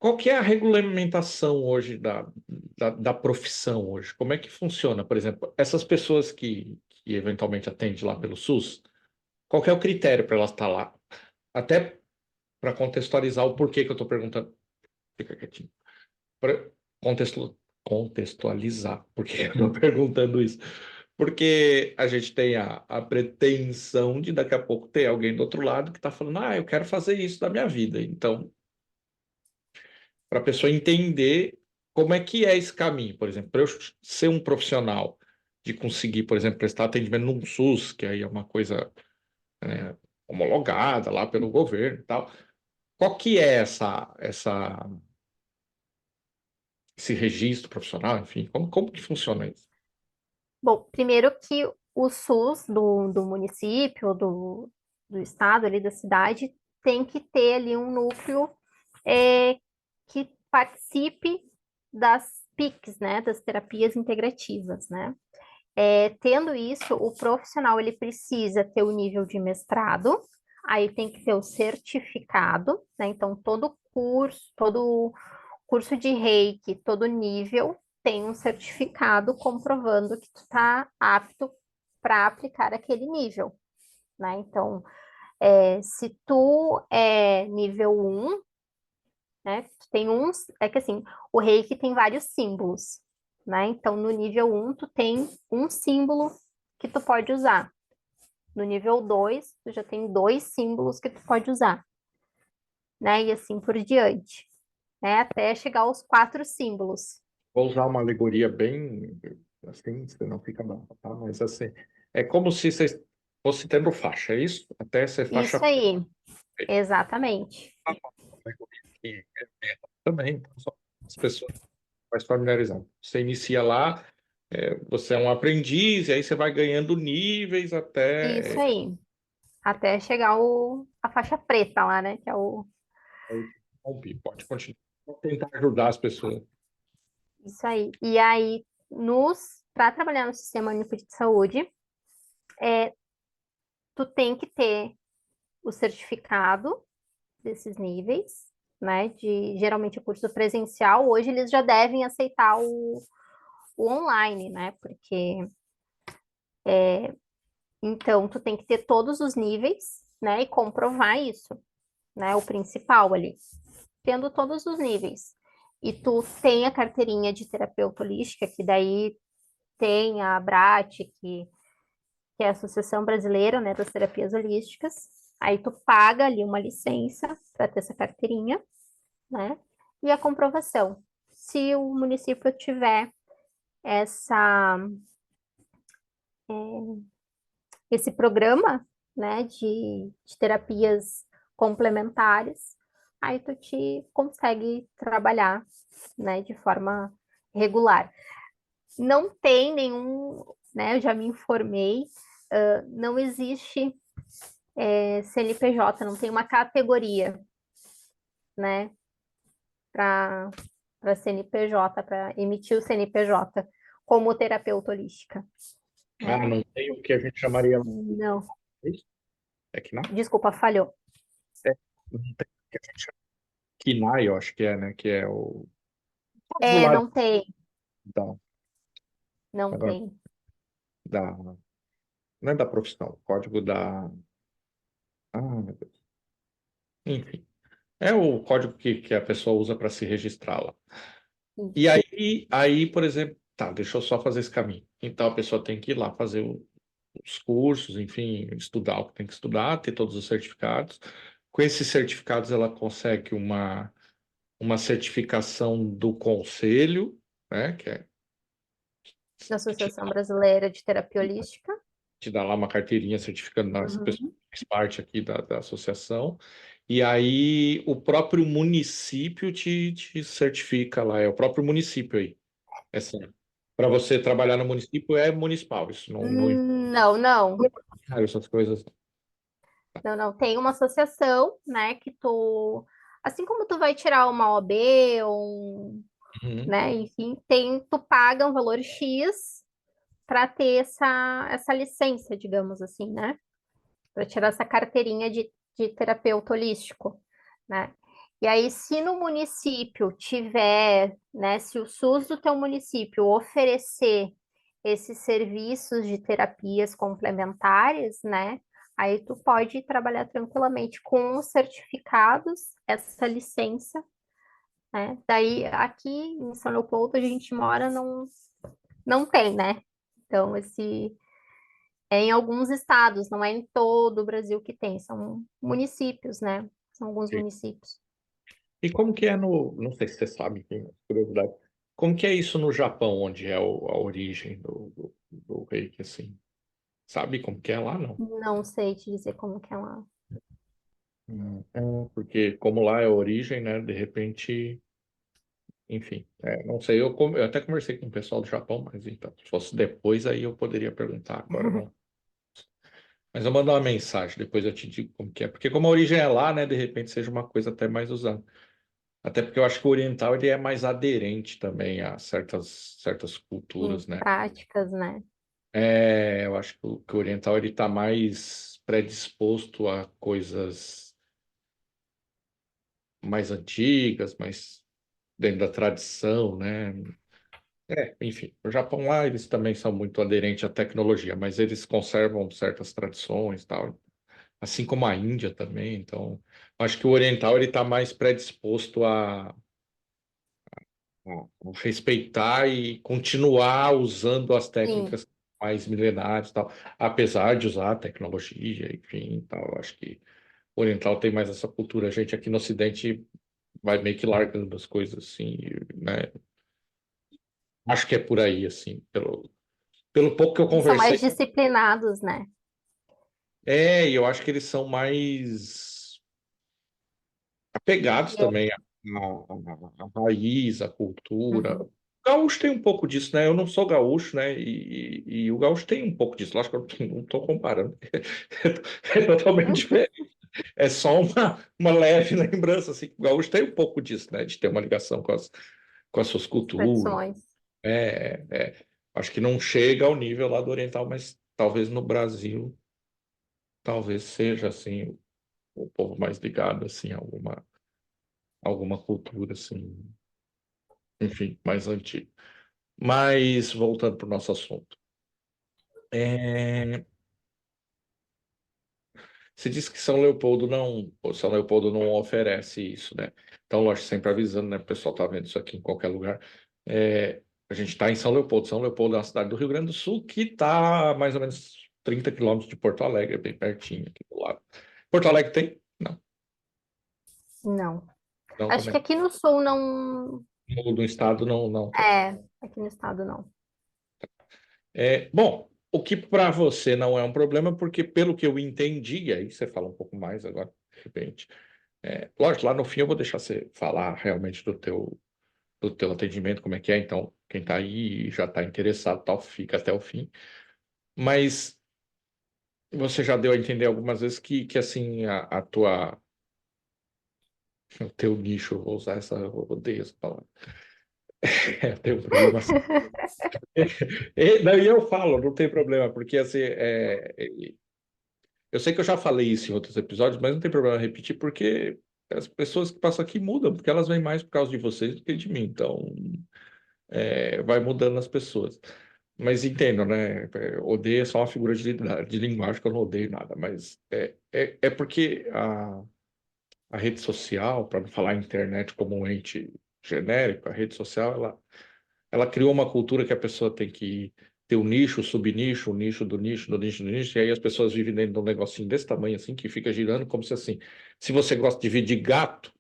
qual que é a regulamentação hoje da profissão hoje? Como é que funciona? Por exemplo, essas pessoas que eventualmente atendem lá pelo SUS, qual que é o critério para elas estar lá? Até para contextualizar o porquê que eu estou perguntando. Fica quietinho. Para contextualizar porque eu estou perguntando isso. Porque a gente tem a pretensão de daqui a pouco ter alguém do outro lado que está falando, eu quero fazer isso da minha vida. Então, para a pessoa entender como é que é esse caminho, por exemplo, para eu ser um profissional de conseguir, por exemplo, prestar atendimento num SUS, que aí é uma coisa, né, homologada lá pelo governo e tal. Qual que é esse registro profissional, enfim, como que funciona isso? Bom, primeiro que o SUS do município, do estado, ali da cidade, tem que ter ali um núcleo é, que participe das PICs, né, das terapias integrativas, né? Tendo isso, o profissional ele precisa ter o nível de mestrado, aí tem que ter o certificado, né? Então, todo curso de Reiki, todo nível tem um certificado comprovando que tu está apto para aplicar aquele nível, né? Então, se tu é nível um, né? Tu tem uns, é que assim, o Reiki tem vários símbolos, né? Então, no nível um tu tem um símbolo que tu pode usar. No nível 2 tu já tem dois símbolos que tu pode usar, né? E assim por diante, né? Até chegar aos quatro símbolos. Vou usar uma alegoria bem assim, você não fica bravo, tá? Mas assim, é como se você fosse tendo faixa, é isso? Até ser faixa Isso preta. aí, exatamente. Que é também, então, só as pessoas mais familiarizadas. Você inicia lá, você é um aprendiz, e aí você vai ganhando níveis Isso até aí. Até chegar a faixa preta lá, né? Que é o. Pode continuar. Vou tentar ajudar as pessoas. Isso aí. E aí, para trabalhar no Sistema Único de Saúde, tu tem que ter o certificado desses níveis, né? Geralmente o curso presencial, hoje eles já devem aceitar o online, né? Porque então tu tem que ter todos os níveis, né? E comprovar isso, né? O principal ali. Tendo todos os níveis. E tu tem a carteirinha de terapeuta holística, que daí tem a ABRAT, que é a Associação Brasileira, né, das Terapias Holísticas. Aí tu paga ali uma licença para ter essa carteirinha, né? E a comprovação. Se o município tiver essa, esse programa, né, de terapias complementares, aí tu te consegue trabalhar, né, de forma regular. Não tem nenhum, né, eu já me informei, não existe CNPJ, não tem uma categoria, né, para CNPJ, para emitir o CNPJ como terapeuta holística, né? Não tem o que a gente chamaria. Não, É que não? desculpa, falhou. É, não tem o que a gente chama. KINAI, eu acho que é, né? Que é o vocabulário Não tem, da, não agora, tem. da, não é da profissão, o código da. Meu Deus. Enfim, é o código que a pessoa usa para se registrar lá. E Isso. aí, por exemplo, tá, deixa eu só fazer esse caminho. Então a pessoa tem que ir lá fazer os cursos, enfim, estudar o que tem que estudar, ter todos os certificados. Com esses certificados, ela consegue uma certificação do conselho, né, que é Da que te, Associação Brasileira de Terapia Holística. te dá lá uma carteirinha certificando, não, essa pessoa Uhum. faz parte aqui da associação. E aí o próprio município te certifica lá, é o próprio município aí. É sério. Para você trabalhar no município é municipal, isso não Não, não. essas coisas. Não, não. Tem uma associação, né, que tu, assim como tu vai tirar uma OAB, Uhum. né, enfim, tu paga um valor X para ter essa licença, digamos assim, né, para tirar essa carteirinha de terapeuta holístico, né. E aí, se no município tiver, né, se o SUS do teu município oferecer esses serviços de terapias complementares, né? Aí tu pode trabalhar tranquilamente com os certificados, essa licença, né? Daí aqui em São Leopoldo a gente mora não tem, né? Então esse é em alguns estados, não é em todo o Brasil que tem, são municípios, né? São alguns Sim. municípios. E como que é no, não sei se você sabe, tem curiosidade, como que é isso no Japão, onde é a origem do reiki, assim? Sabe como que é lá, não? Não sei te dizer como que é lá. É, porque como lá é a origem, né, de repente, enfim, não sei, eu até conversei com o pessoal do Japão, mas então, se fosse depois aí eu poderia perguntar, agora não. Mas eu mando uma mensagem, depois eu te digo como que é, porque como a origem é lá, né, de repente seja uma coisa até mais usada. Até porque eu acho que o oriental ele é mais aderente também a certas Em culturas, né? práticas, né? Eu acho que o oriental ele está mais predisposto a coisas mais antigas, mais dentro da tradição, né? Enfim, o Japão lá eles também são muito aderentes à tecnologia, mas eles conservam certas tradições, e tal, assim como a Índia também. Então, acho que o oriental ele está mais predisposto respeitar e continuar usando as Sim. técnicas mais milenares, e tal, apesar de usar a tecnologia, enfim, tal. Acho que o oriental tem mais essa cultura. A gente aqui no Ocidente vai meio que largando as coisas assim, né? Acho que é por aí, assim, pelo pouco que eu Eles são mais conversei. disciplinados, né? E eu acho que eles são mais apegados também à raiz, à cultura. Uhum. O gaúcho tem um pouco disso, né? Eu não sou gaúcho, né? E o gaúcho tem um pouco disso. Lógico que eu não estou comparando. É totalmente diferente. É só uma leve lembrança, assim, o gaúcho tem um pouco disso, né? De ter uma ligação com as suas culturas. Tradições. Acho que não chega ao nível lá do oriental, mas talvez no Brasil, talvez seja, assim, o povo mais ligado, assim, a alguma cultura, assim, enfim, mais antiga. Mas, voltando para o nosso assunto. É, Você disse que São Leopoldo não oferece isso, né? Então, lógico, sempre avisando, né? O pessoal tá vendo isso aqui em qualquer lugar. A gente está em São Leopoldo. São Leopoldo é uma cidade do Rio Grande do Sul que está a mais ou menos 30 quilômetros de Porto Alegre, bem pertinho aqui do lado. Porto Alegre tem? Não, Não. não Acho que também. aqui no sul não. No estado não tem. É, aqui no estado não. Bom, o que para você não é um problema, porque pelo que eu entendi, e aí você fala um pouco mais agora, de repente. Lógico, lá no fim eu vou deixar você falar realmente do teu atendimento, como é que é. Então, quem está aí e já está interessado, tal, fica até o fim. Mas você já deu a entender algumas vezes que assim, o teu nicho, eu vou usar eu odeio essa palavra. Tem um problema assim. Daí eu falo, não tem problema, porque assim, eu sei que eu já falei isso em outros episódios, mas não tem problema repetir, porque as pessoas que passam aqui mudam, porque elas vêm mais por causa de vocês do que de mim. Então, vai mudando as pessoas. Mas entendo, né? Odeio é só uma figura de linguagem, que eu não odeio nada. Mas é porque a rede social, para não falar internet como um ente genérico, a rede social, ela criou uma cultura que a pessoa tem que ter um nicho, subnicho, um nicho do nicho, do nicho, do nicho, e aí as pessoas vivem dentro de um negocinho desse tamanho, assim, que fica girando, como se assim, se você gosta de vídeo de gato,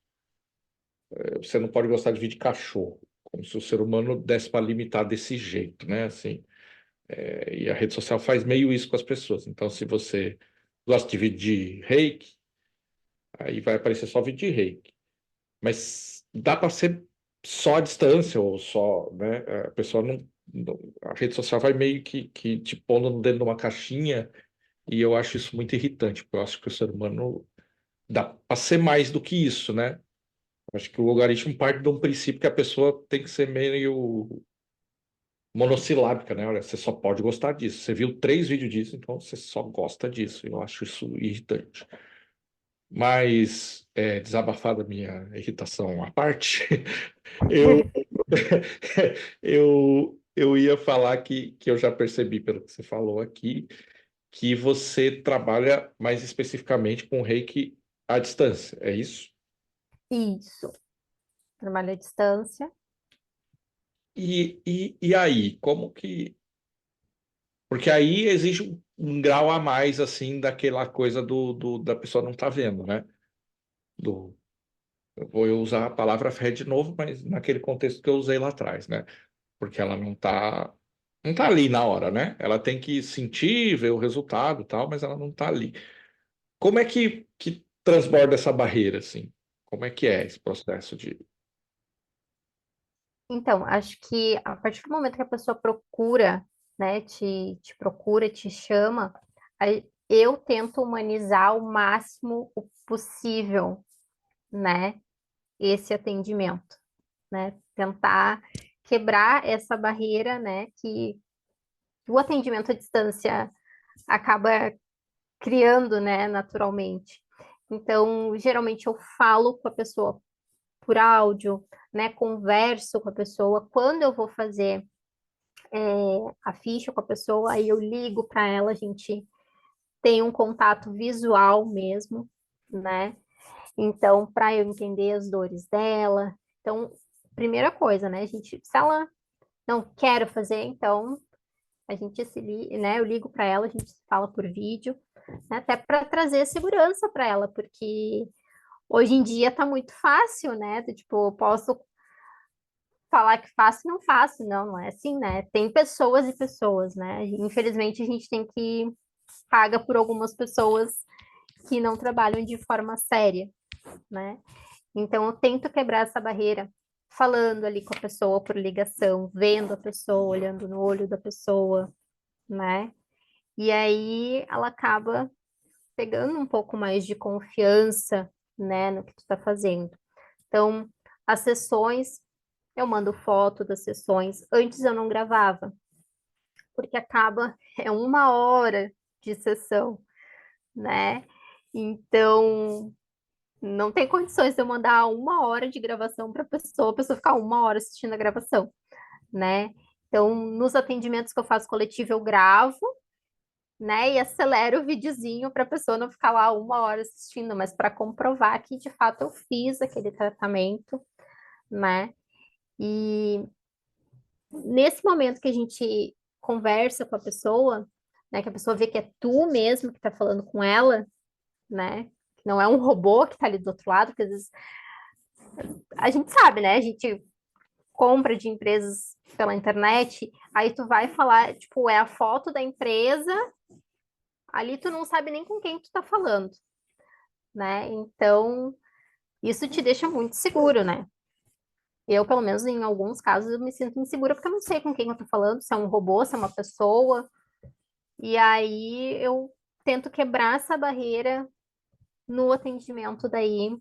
você não pode gostar de vídeo de cachorro, como se o ser humano desse para limitar desse jeito, né? Assim, e a rede social faz meio isso com as pessoas. Então, se você gosta de vídeo de reiki, aí vai aparecer só vídeo de reiki. Mas dá para ser só a distância, ou só, né? A pessoa a rede social vai meio que te pondo dentro de uma caixinha, e eu acho isso muito irritante, porque eu acho que o ser humano dá para ser mais do que isso, né? Eu acho que o logaritmo parte de um princípio que a pessoa tem que ser meio monossilábica, né? Olha, você só pode gostar disso. Você viu 3 vídeos disso, então você só gosta disso. Eu acho isso irritante. Mas, desabafar da minha irritação à parte, eu, eu ia falar que eu já percebi pelo que você falou aqui, que você trabalha mais especificamente com reiki à distância, é isso? Isso. Trabalho à distância. E aí, como que. Porque aí exige um grau a mais, assim, daquela coisa da pessoa não estar vendo, né? Do, eu vou usar a palavra fé de novo, mas naquele contexto que eu usei lá atrás, né? Porque ela não tá ali na hora, né? Ela tem que sentir, ver o resultado e tal, mas ela não tá ali. Como é que transborda essa barreira, assim? Como é que é esse processo de... Então, acho que a partir do momento que a pessoa procura, né, te procura, te chama, eu tento humanizar o máximo o possível, né, esse atendimento, né? Tentar quebrar essa barreira, né, que o atendimento à distância acaba criando, né, naturalmente. Então, geralmente eu falo com a pessoa por áudio, né, converso com a pessoa. Quando eu vou fazer a ficha com a pessoa, aí eu ligo para ela, a gente tem um contato visual mesmo, né? Então, para eu entender as dores dela. Então, primeira coisa, né, gente, se ela não quer fazer, então a gente né, eu ligo para ela, a gente se fala por vídeo, né, até para trazer segurança para ela, porque hoje em dia tá muito fácil, né? Tipo, eu posso falar que faço e não faço, não é assim, né? Tem pessoas e pessoas, né? Infelizmente, a gente tem que paga por algumas pessoas que não trabalham de forma séria, né? Então, eu tento quebrar essa barreira falando ali com a pessoa por ligação, vendo a pessoa, olhando no olho da pessoa, né? E aí ela acaba pegando um pouco mais de confiança, né, no que tu tá fazendo. Então, as sessões, eu mando foto das sessões. Antes eu não gravava, porque acaba, é 1 hora de sessão, né? Então, não tem condições de eu mandar 1 hora de gravação para a pessoa ficar 1 hora assistindo a gravação, né? Então, nos atendimentos que eu faço coletivo, eu gravo, né? E acelero o videozinho para a pessoa não ficar lá 1 hora assistindo, mas para comprovar que de fato eu fiz aquele tratamento, né? E nesse momento que a gente conversa com a pessoa, né? Que a pessoa vê que é tu mesmo que está falando com ela, né? Que não é um robô que está ali do outro lado, porque às vezes a gente sabe, né? A gente compra de empresas pela internet, aí tu vai falar, tipo, é a foto da empresa, ali tu não sabe nem com quem tu tá falando, né? Então, isso te deixa muito seguro, né? Eu, pelo menos em alguns casos, eu me sinto insegura porque eu não sei com quem eu tô falando, se é um robô, se é uma pessoa. E aí eu tento quebrar essa barreira no atendimento daí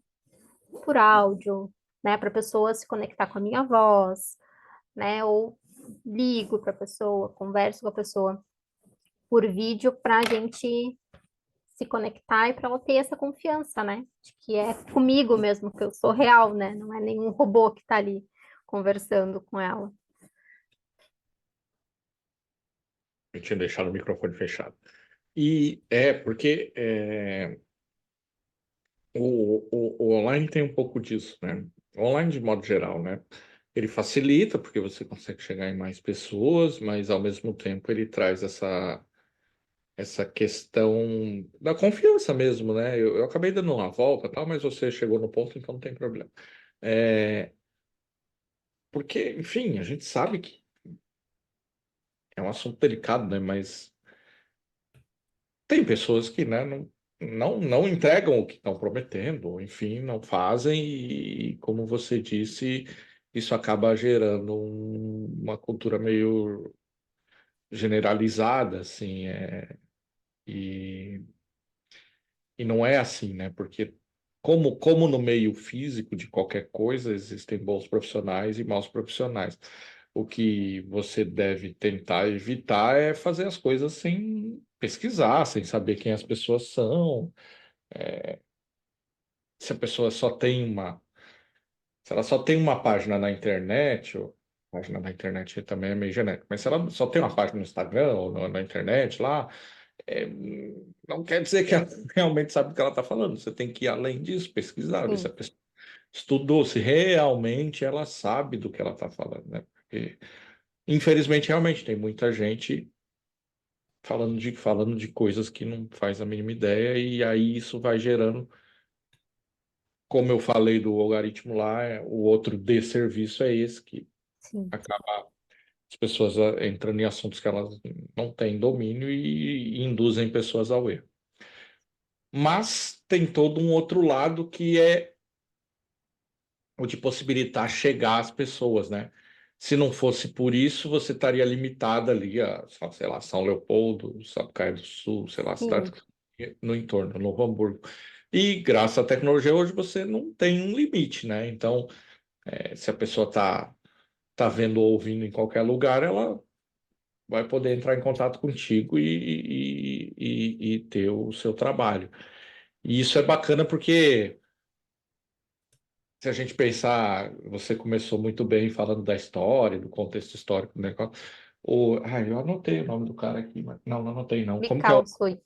por áudio, né, para a pessoa se conectar com a minha voz, né? Ou ligo para a pessoa, converso com a pessoa por vídeo para a gente se conectar e para ela ter essa confiança, né? De que é comigo mesmo, que eu sou real, né? Não é nenhum robô que está ali conversando com ela. Eu tinha deixado o microfone fechado. E porque o online tem um pouco disso, né? O online, de modo geral, né? Ele facilita, porque você consegue chegar em mais pessoas, mas ao mesmo tempo ele traz essa questão da confiança mesmo, né? Eu acabei dando uma volta, tal, mas você chegou no ponto, então não tem problema. É, porque, enfim, a gente sabe que é um assunto delicado, né? Mas tem pessoas que, né, não entregam o que estão prometendo, ou, enfim, não fazem, e, como você disse, isso acaba gerando uma cultura meio generalizada, assim, e, e não é assim, né? Porque como no meio físico de qualquer coisa, existem bons profissionais e maus profissionais. O que você deve tentar evitar é fazer as coisas sem pesquisar, sem saber quem as pessoas são. Se a pessoa só tem uma, Se ela só tem uma página na internet, ou página na internet também é meio genérico, mas se ela só tem uma página no Instagram ou na internet lá, é, não quer dizer que ela realmente sabe o que ela está falando. Você tem que ir além disso, pesquisar, ver se a Sim, pessoa estudou, se realmente ela sabe do que ela está falando, né? Porque, infelizmente, realmente tem muita gente falando de coisas que não faz a mínima ideia, e aí isso vai gerando, como eu falei do algoritmo lá, o outro desserviço é esse, que sim, acaba as pessoas entrando em assuntos que elas não têm domínio e induzem pessoas ao erro. Mas tem todo um outro lado que é o de possibilitar chegar às pessoas, né? Se não fosse por isso, você estaria limitada ali a, sei lá, São Leopoldo, Sapucaia do Sul, sei lá, cidades sim, no entorno, Novo Hamburgo. E graças à tecnologia hoje você não tem um limite, né? Então, se a pessoa tá vendo ou ouvindo em qualquer lugar, ela vai poder entrar em contato contigo e ter o seu trabalho. E isso é bacana porque, se a gente pensar, você começou muito bem falando da história, do contexto histórico do negócio. Eu anotei o nome do cara aqui, mas não anotei não. Como que é Mikao Sui.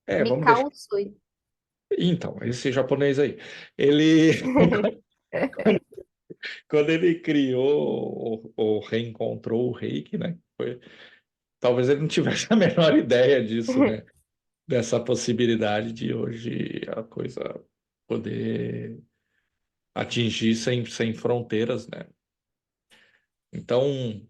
Vamos deixar. Mikao Sui. Então, esse japonês aí, ele, quando ele criou ou reencontrou o Reiki, né? Talvez ele não tivesse a menor ideia disso, né? Dessa possibilidade de hoje a coisa poder atingir sem fronteiras, né? Então,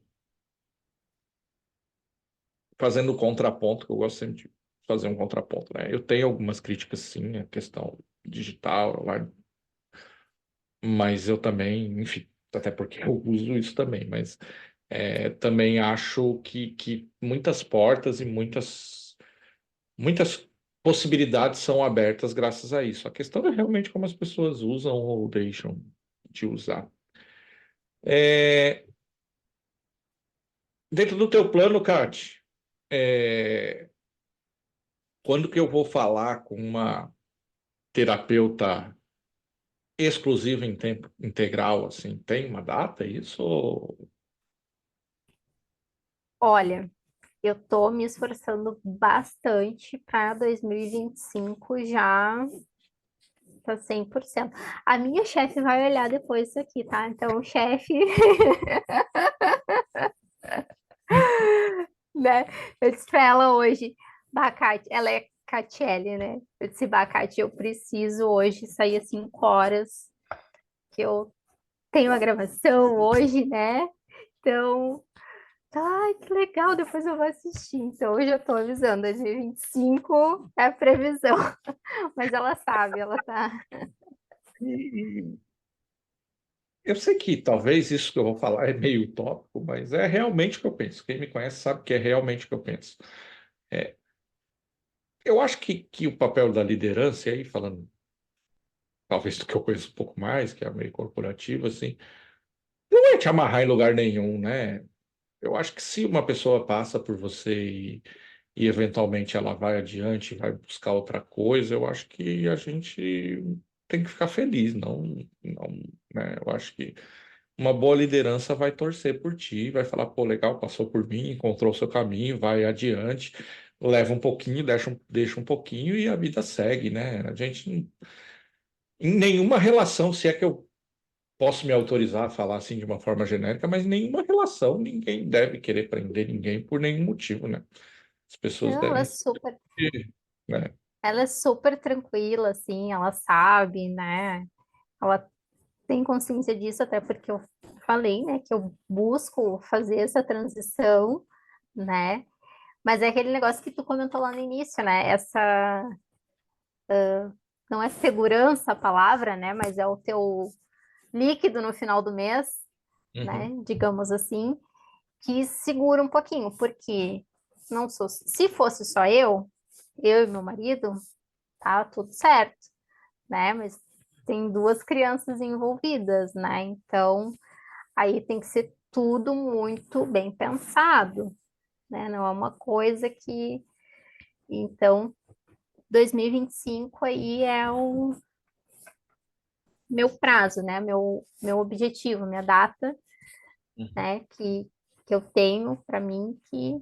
fazendo o contraponto, que eu gosto sempre de fazer um contraponto, né? Eu tenho algumas críticas, sim, à questão digital, lá, mas eu também, enfim, até porque eu uso isso também, mas também acho que muitas portas e muitas possibilidades são abertas graças a isso. A questão é realmente como as pessoas usam ou deixam de usar. É, dentro do teu plano, Kate, é, quando que eu vou falar com uma terapeuta exclusiva em tempo integral, assim, tem uma data isso? Olha, eu tô me esforçando bastante para 2025 já tá 100%. A minha chefe vai olhar depois isso aqui, tá? Então, chefe, né? Eu disse pra ela hoje, Bacate, ela é Catiele, né? Eu disse, Bacate, eu preciso hoje sair às 5 horas, que eu tenho a gravação hoje, né? Então, ai, que legal, depois eu vou assistir. Então, hoje eu tô avisando, 2025 é a previsão. Mas ela sabe, ela tá. E eu sei que talvez isso que eu vou falar é meio utópico, mas é realmente o que eu penso. Quem me conhece sabe que é realmente o que eu penso. É, eu acho que o papel da liderança, e aí falando talvez do que eu conheço um pouco mais, que é meio corporativo, assim, não é te amarrar em lugar nenhum, né? Eu acho que se uma pessoa passa por você e eventualmente ela vai adiante, vai buscar outra coisa, eu acho que a gente tem que ficar feliz, não, né? Eu acho que uma boa liderança vai torcer por ti, vai falar, pô, legal, passou por mim, encontrou o seu caminho, vai adiante, leva um pouquinho, deixa um pouquinho e a vida segue, né? A gente, em nenhuma relação, se é que eu posso me autorizar a falar assim de uma forma genérica, mas nenhuma relação, ninguém deve querer prender ninguém por nenhum motivo, né? As pessoas Não, devem, né? ela é super tranquila, assim, ela sabe, né? Ela tem consciência disso, até porque eu falei, né, que eu busco fazer essa transição, né? Mas é aquele negócio que tu comentou lá no início, né? Essa não é segurança a palavra, né? Mas é o teu líquido no final do mês, né? Uhum. Digamos assim, que segura um pouquinho, porque não sou, se fosse só eu e meu marido, tá tudo certo, né? Mas tem duas crianças envolvidas, né? Então, aí tem que ser tudo muito bem pensado, né? Não é uma coisa que. Então, 2025 aí é o meu prazo, né? Meu objetivo, minha data, Uhum. né? Que eu tenho para mim que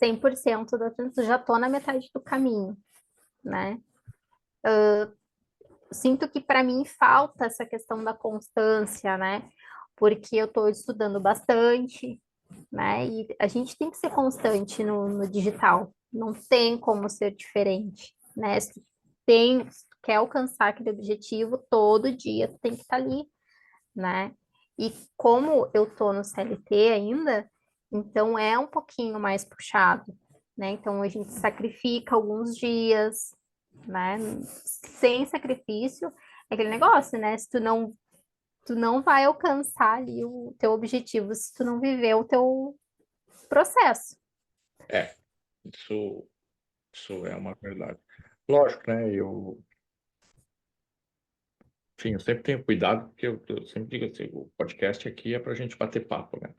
100% da transição, já tô na metade do caminho, né? Sinto que para mim falta essa questão da constância, né? Porque eu estou estudando bastante, né? E a gente tem que ser constante no digital, não tem como ser diferente, né? Se tu quer alcançar aquele objetivo, todo dia tu tem que estar ali, né? E como eu tô no CLT ainda, então é um pouquinho mais puxado, né? Então a gente sacrifica alguns dias, né? Sem sacrifício, é aquele negócio, né? Se tu não vai alcançar ali o teu objetivo se tu não viver o teu processo. É, isso, isso é uma verdade. Lógico, né? Enfim, eu sempre tenho cuidado, porque eu sempre digo assim, o podcast aqui é para a gente bater papo, né?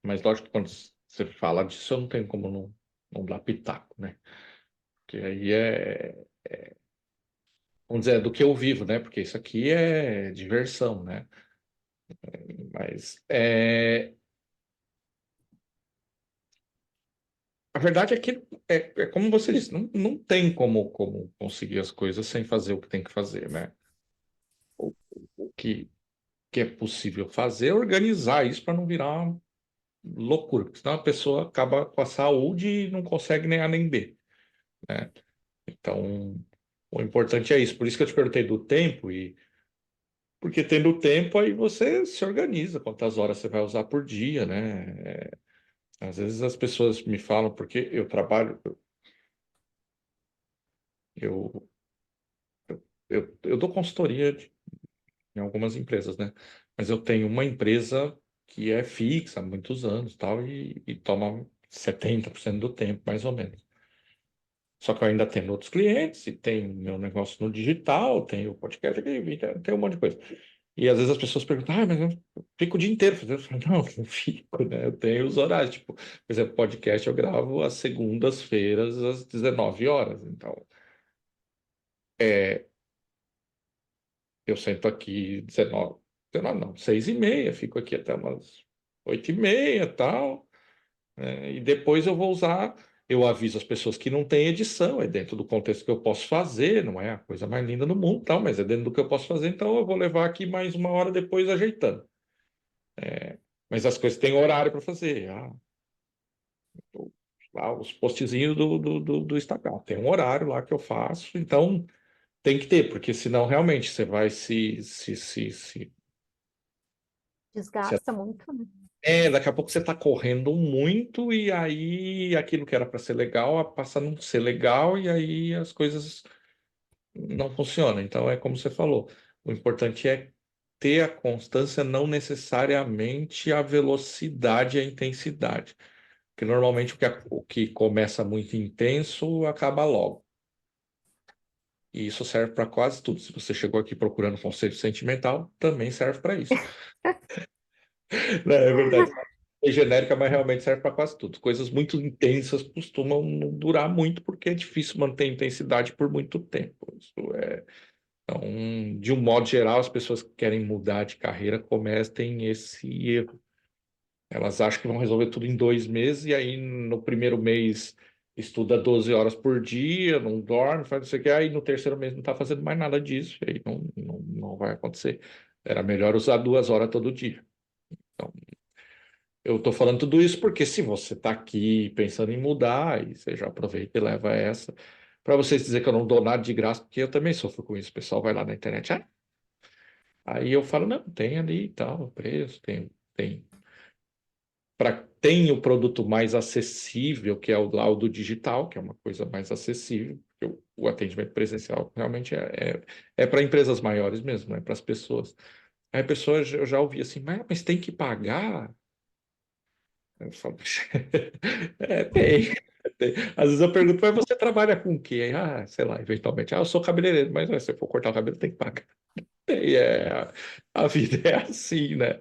Mas lógico que quando você fala disso, eu não tenho como não dar pitaco, né? Porque aí vamos dizer, é do que eu vivo, né? Porque isso aqui é diversão, né? Mas a verdade é que é como você disse, não tem como conseguir as coisas sem fazer o que tem que fazer, né? O que é possível fazer é organizar isso para não virar uma loucura, porque senão a pessoa acaba com a saúde e não consegue nem A nem B, né? Então, o importante é isso. Por isso que eu te perguntei do tempo, e porque tendo tempo, aí você se organiza quantas horas você vai usar por dia, né? Às vezes as pessoas me falam, porque eu trabalho, eu, eu dou consultoria em algumas empresas, né? Mas eu tenho uma empresa que é fixa há muitos anos, tal, e toma 70% do tempo, mais ou menos. Só que eu ainda tenho outros clientes, e tenho meu negócio no digital, tenho o podcast aqui, tem um monte de coisa. E às vezes as pessoas perguntam, mas eu fico o dia inteiro fazendo. Eu falo, não, não fico, né? Eu tenho os horários. Tipo, por exemplo, podcast eu gravo às segundas-feiras, às 19 horas. Então, eu sento aqui 19 não, 6h30, fico aqui até umas 8h30 e tal. E depois eu vou usar, eu aviso as pessoas que não tem edição, é dentro do contexto que eu posso fazer, não é a coisa mais linda do mundo, tal, mas é dentro do que eu posso fazer, então eu vou levar aqui mais uma hora depois ajeitando. Mas as coisas têm horário para fazer. Lá, os postzinhos do Instagram, tem um horário lá que eu faço, então tem que ter, porque senão realmente você vai se Desgasta muito, né? daqui a pouco você está correndo muito e aí aquilo que era para ser legal passa a não ser legal e aí as coisas não funcionam. Então é como você falou, o importante é ter a constância, não necessariamente a velocidade e a intensidade. Porque normalmente o que começa muito intenso acaba logo. E isso serve para quase tudo. Se você chegou aqui procurando conceito sentimental, também serve para isso. Não, é verdade. É genérica, mas realmente serve para quase tudo. Coisas muito intensas costumam não durar muito porque é difícil manter intensidade por muito tempo. Então, de um modo geral, as pessoas que querem mudar de carreira cometem esse erro. Elas acham que vão resolver tudo em 2 meses e aí no primeiro mês estuda 12 horas por dia, não dorme, faz não sei o que, aí no terceiro mês não está fazendo mais nada disso, e aí não vai acontecer. Era melhor usar 2 horas todo dia. Então, eu estou falando tudo isso porque se você está aqui pensando em mudar, aí você já aproveita e leva essa. Para vocês dizer que eu não dou nada de graça, porque eu também sofro com isso. O pessoal vai lá na internet, aí eu falo, não, tem ali e tal, o preço, tem. Tem o produto mais acessível, que é o laudo digital, que é uma coisa mais acessível, porque o atendimento presencial realmente é para empresas maiores mesmo, não é para as pessoas. Aí a pessoa, eu já ouvi assim, mas tem que pagar? Eu falo, tem. Às vezes eu pergunto, mas você trabalha com o quê? Aí, sei lá, eventualmente, eu sou cabeleireiro, mas se eu for cortar o cabelo, tem que pagar. E a vida é assim, né?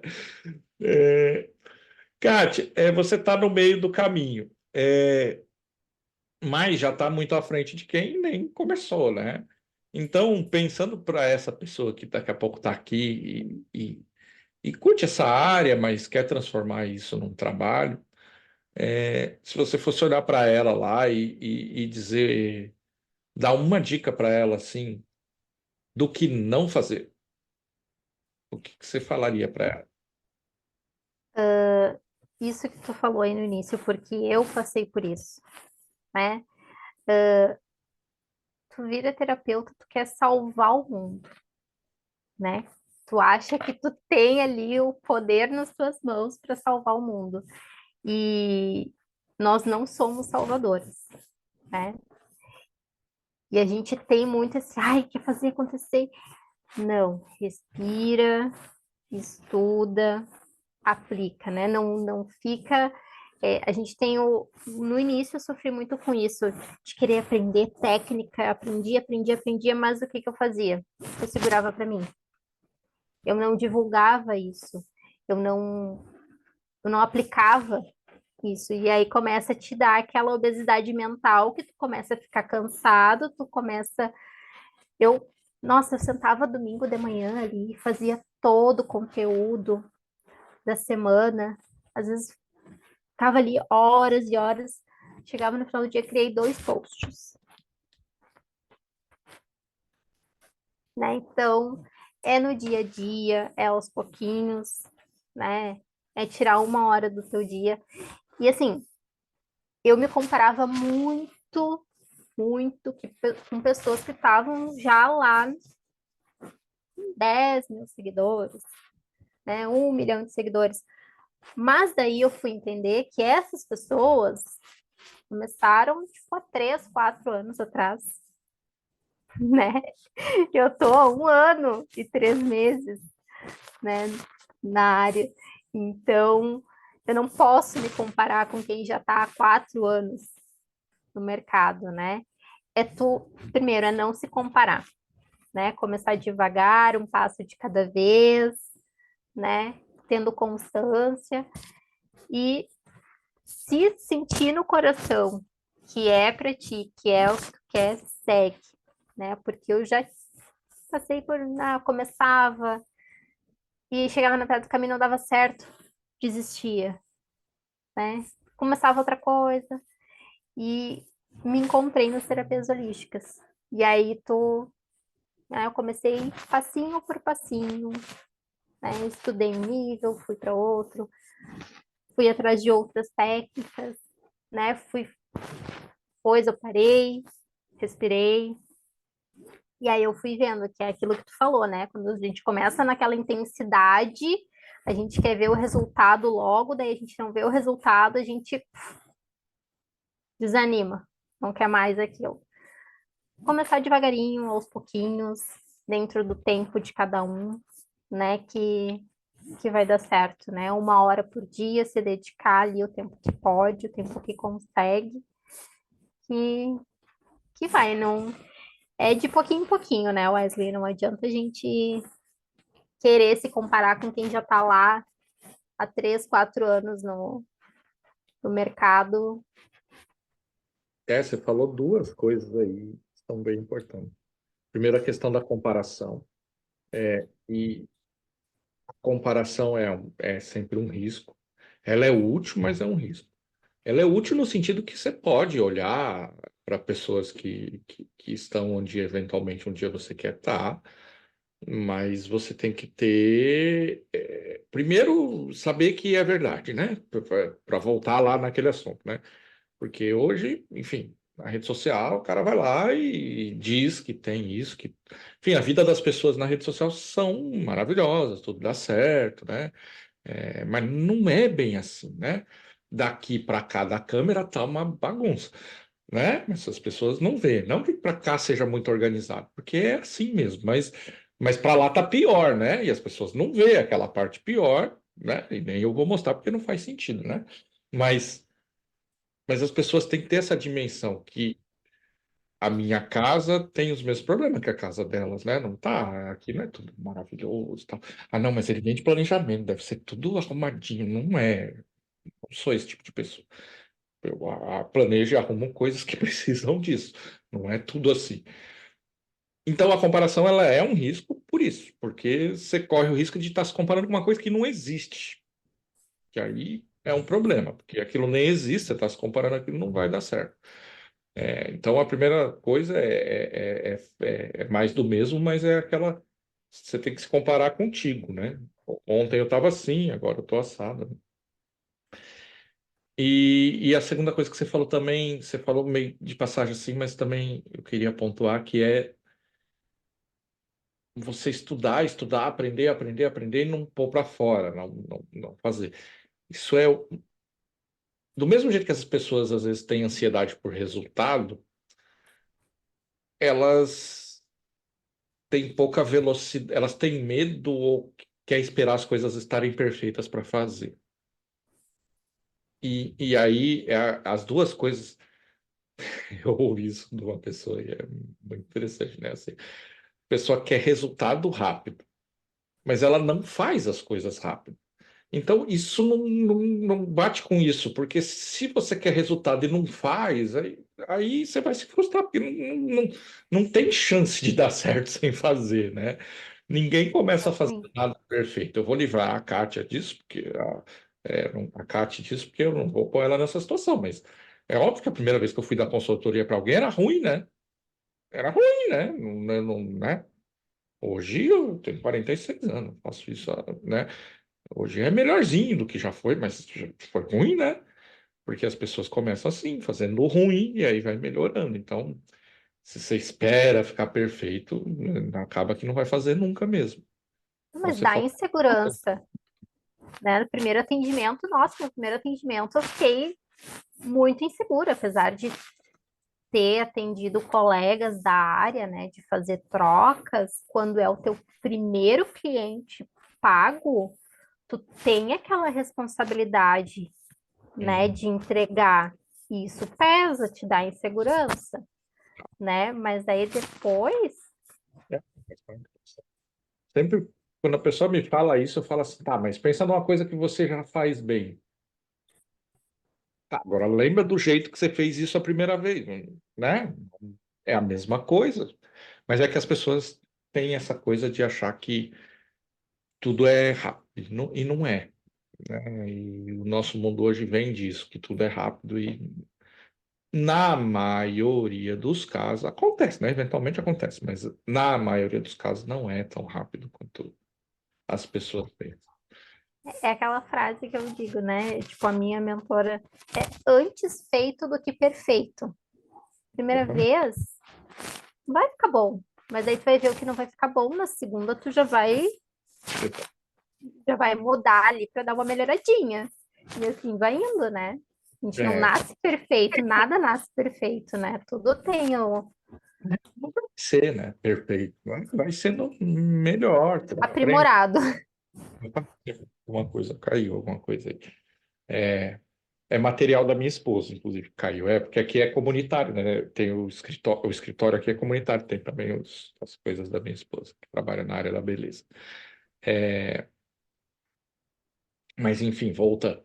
É, Kate, você está no meio do caminho, mas já está muito à frente de quem nem começou, né? Então, pensando para essa pessoa que daqui a pouco está aqui e curte essa área, mas quer transformar isso num trabalho, se você fosse olhar para ela lá e dizer, dar uma dica para ela assim, do que não fazer, o que você falaria para ela? Isso que tu falou aí no início, porque eu passei por isso, né? Tu vira terapeuta, tu quer salvar o mundo, né? Tu acha que tu tem ali o poder nas tuas mãos para salvar o mundo. E nós não somos salvadores, né? E a gente tem muito esse, ai, quer fazer acontecer. Não, respira, estuda, aplica, né? Não fica. A gente tem o. No início eu sofri muito com isso, de querer aprender técnica, aprendia, mas o que que eu fazia? Eu segurava para mim. Eu não divulgava isso, eu não, eu não aplicava isso. E aí começa a te dar aquela obesidade mental que tu começa a ficar cansado, tu começa. Eu, nossa, eu sentava domingo de manhã ali, fazia todo o conteúdo da semana, às vezes ficava ali horas e horas, chegava no final do dia, criei 2 posts, né? Então, é no dia a dia, é aos pouquinhos, né? É tirar uma hora do teu dia. E assim, eu me comparava muito, muito com pessoas que estavam já lá 10 mil seguidores, né? 1 milhão de seguidores. Mas daí eu fui entender que essas pessoas começaram tipo, há 3, 4 anos atrás, né? Eu tô há 1 ano e 3 meses, né, na área. Então, eu não posso me comparar com quem já está há 4 anos no mercado, né? primeiro, é não se comparar, né? Começar devagar, um passo de cada vez, né? Tendo constância e se sentir no coração que é para ti, que é o que tu quer, segue, né? Porque eu já passei por, começava e chegava na metade do caminho não dava certo, desistia, né? Começava outra coisa e me encontrei nas terapias holísticas. E aí eu comecei passinho por passinho, né? Estudei um nível, fui para outro, fui atrás de outras técnicas, né? Depois eu parei, respirei, e aí eu fui vendo que é aquilo que tu falou, né? Quando a gente começa naquela intensidade, a gente quer ver o resultado logo, daí a gente não vê o resultado, a gente desanima, não quer mais aquilo. Começar devagarinho, aos pouquinhos, dentro do tempo de cada um, né? Que vai dar certo, né? 1 hora por dia, se dedicar ali o tempo que pode, o tempo que consegue, que, que vai, não. É de pouquinho em pouquinho, né, Wesley? Não adianta a gente querer se comparar com quem já está lá há 3, 4 anos no mercado. Você falou duas coisas aí que são bem importantes. Primeiro, a questão da comparação. E a comparação é sempre um risco. Ela é útil, mas é um risco. Ela é útil no sentido que você pode olhar para pessoas que estão onde eventualmente um dia você quer estar, mas você tem que ter, primeiro, saber que é verdade, né? Para voltar lá naquele assunto, né? Porque hoje, enfim, na rede social, o cara vai lá e diz que tem isso, que. Enfim, a vida das pessoas na rede social são maravilhosas, tudo dá certo, né? Mas não é bem assim, né? Daqui para cá da câmera tá uma bagunça, né? Mas as pessoas não vê. Não que para cá seja muito organizado, porque é assim mesmo, mas para lá tá pior, né? E as pessoas não vê aquela parte pior, né? E nem eu vou mostrar porque não faz sentido, né? Mas, mas as pessoas têm que ter essa dimensão que a minha casa tem os mesmos problemas que a casa delas, né? Não tá, aqui não é tudo maravilhoso, e tal. Ah, não, mas ele vem de planejamento, deve ser tudo arrumadinho. Não é, não sou esse tipo de pessoa. Eu planejo e arrumo coisas que precisam disso. Não é tudo assim. Então a comparação ela é um risco por isso, porque você corre o risco de estar se comparando com uma coisa que não existe. Que aí é um problema, porque aquilo nem existe, você está se comparando aquilo, não vai dar certo. Então a primeira coisa é mais do mesmo, mas é aquela. Você tem que se comparar contigo, né? Ontem eu estava assim, agora eu estou assado, né? E a segunda coisa que você falou também, você falou meio de passagem assim, mas também eu queria pontuar que é você estudar, estudar, aprender, aprender, aprender e não pôr para fora, não fazer. Isso é do mesmo jeito que essas pessoas às vezes têm ansiedade por resultado, elas têm pouca velocidade, elas têm medo ou quer esperar as coisas estarem perfeitas para fazer. E aí as duas coisas, eu ouvi isso de uma pessoa e é muito interessante, né? Assim, a pessoa quer resultado rápido, mas ela não faz as coisas rápido. Então, isso não bate com isso, porque se você quer resultado e não faz, aí você vai se frustrar, porque não tem chance de dar certo sem fazer, né? Ninguém começa a fazer Sim. nada perfeito. Eu vou livrar a Kátia disso, porque a Kátia disso, porque eu não vou pôr ela nessa situação, mas é óbvio que a primeira vez que eu fui dar consultoria para alguém era ruim, né? Era ruim, né? Né? Hoje eu tenho 46 anos, faço isso, né? Hoje é melhorzinho do que já foi, mas já foi ruim, né? Porque as pessoas começam assim, fazendo o ruim, e aí vai melhorando. Então, se você espera ficar perfeito, acaba que não vai fazer nunca mesmo. Então, Mas você dá foca. insegurança, né? No primeiro atendimento, nossa, no primeiro atendimento eu fiquei muito insegura, apesar de ter atendido colegas da área, né, de fazer trocas, quando é o teu primeiro cliente pago, tu tem aquela responsabilidade, né, Uhum. de entregar. E isso pesa, te dá insegurança, né? Mas aí depois, É. Sempre quando a pessoa me fala isso, eu falo assim, tá, mas pensa numa coisa que você já faz bem. Tá, agora lembra do jeito que você fez isso a primeira vez, né? É a mesma coisa. Mas é que as pessoas têm essa coisa de achar que tudo é rápido, e não é, né? E o nosso mundo hoje vem disso, que tudo é rápido e na maioria dos casos acontece, né? Eventualmente acontece, mas na maioria dos casos não é tão rápido quanto as pessoas pensam. é aquela frase que eu digo, né? Tipo, a minha mentora é antes feito do que perfeito. Primeira Exatamente. vez, vai ficar bom. Mas aí tu vai ver o que não vai ficar bom. Na segunda, tu já vai mudar ali para dar uma melhoradinha. E assim vai indo, né? A gente não É, nasce perfeito, nada nasce perfeito, né? Tudo tem o não vai ser, né? Perfeito. Vai sendo melhor, tu vai aprender. aprimorado. Alguma coisa caiu, alguma coisa aí. É, é material da minha esposa, inclusive, caiu. É, porque aqui é comunitário, né? Tem o escritório aqui é comunitário, tem também as coisas da minha esposa, que trabalha na área da beleza. É, mas, enfim, volta.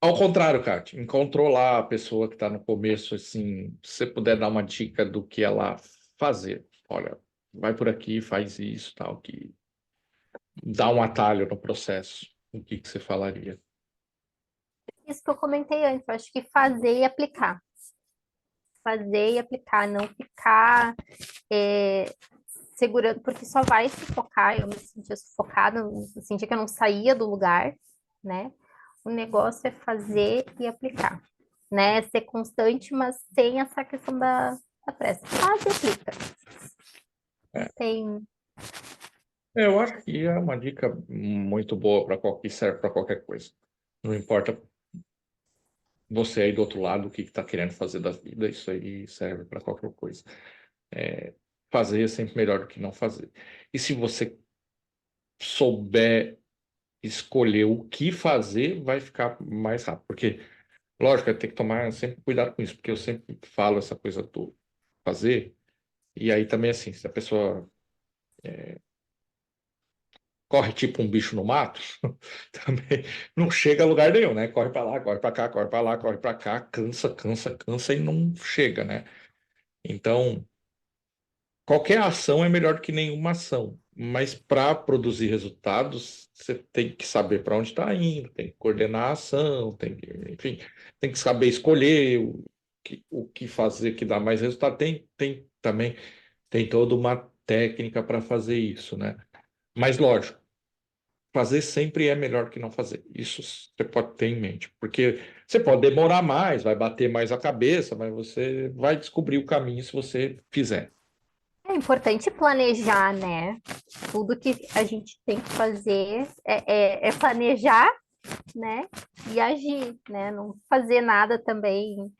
Ao contrário, Kátia, encontrou lá a pessoa que está no começo, assim, se você puder dar uma dica do que ela fazer. Olha, vai por aqui, faz isso, tal, que dá um atalho no processo. O que que você falaria? Isso que eu comentei antes, eu acho que fazer e aplicar. Fazer e aplicar, não ficar é, segurando, porque só vai sufocar. Eu me sentia sufocada, eu sentia que eu não saía do lugar, né? O negócio é fazer e aplicar, né? Ser constante, mas sem essa questão da pressa. Faz e aplica. Não É, tem. eu acho que é uma dica muito boa para qualquer, serve para qualquer coisa. Não importa você aí do outro lado, o que está querendo fazer da vida, isso aí serve para qualquer coisa. É, fazer é sempre melhor do que não fazer. E se você souber escolher o que fazer, vai ficar mais rápido. Porque, lógico, tem que tomar sempre cuidado com isso, porque eu sempre falo essa coisa do fazer, e aí também assim, se a pessoa corre tipo um bicho no mato, também não chega a lugar nenhum, né? Corre para lá, corre para cá, corre para lá, corre para cá, cansa, cansa, cansa e não chega, né? Então, qualquer ação é melhor do que nenhuma ação, mas para produzir resultados, você tem que saber para onde está indo, tem que coordenar a ação, tem que, enfim, tem que saber escolher o que fazer que dá mais resultado. Tem também tem toda uma técnica para fazer isso, né? Mas lógico, fazer sempre é melhor que não fazer. Isso você pode ter em mente, porque você pode demorar mais, vai bater mais a cabeça, mas você vai descobrir o caminho se você fizer. É importante planejar, né? Tudo que a gente tem que fazer é planejar, né? E agir, né? Não fazer nada também.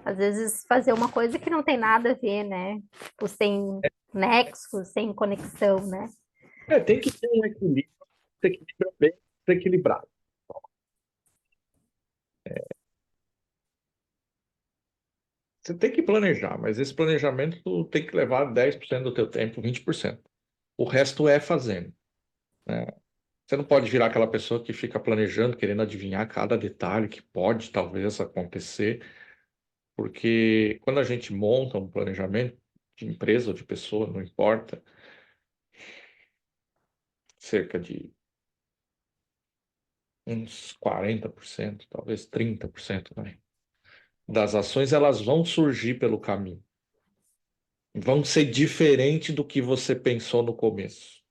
Às vezes fazer uma coisa que não tem nada a ver, né? Tipo, sem nexo, sem conexão, né? É, tem que ter um equilíbrio, tem que ser bem equilibrado. Você tem que planejar, mas esse planejamento tem que levar 10% do teu tempo, 20%. O resto é fazendo, né? Você não pode virar aquela pessoa que fica planejando, querendo adivinhar cada detalhe que pode, talvez, acontecer, porque quando a gente monta um planejamento de empresa ou de pessoa, não importa, cerca de uns 40%, talvez 30%, né, das ações, elas vão surgir pelo caminho. Vão ser diferente do que você pensou no começo.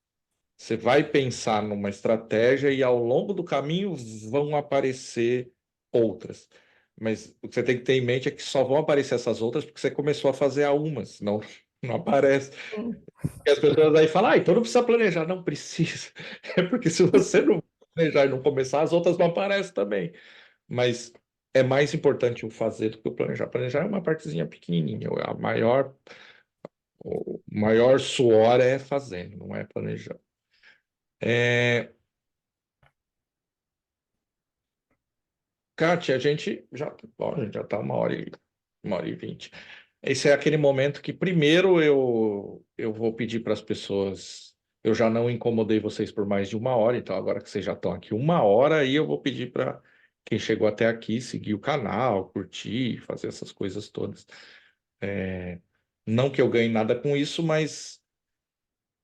Você vai pensar numa estratégia e ao longo do caminho vão aparecer outras. Mas o que você tem que ter em mente é que só vão aparecer essas outras porque você começou a fazer a uma, senão não aparece. Sim. E as pessoas aí falam, ah, então não precisa planejar. Não precisa. É porque se você não planejar e não começar, as outras não aparecem também. Mas é mais importante o fazer do que o planejar. Planejar é uma partezinha pequenininha. O maior suor é fazendo, não é planejar. É, Kátia, a gente já está 1 hora e 20. esse é aquele momento que primeiro eu vou pedir para as pessoas. Eu já não incomodei vocês por mais de uma hora, então agora que vocês já estão aqui uma hora, aí eu vou pedir para quem chegou até aqui seguir o canal, curtir, fazer essas coisas todas. É, não que eu ganhe nada com isso, mas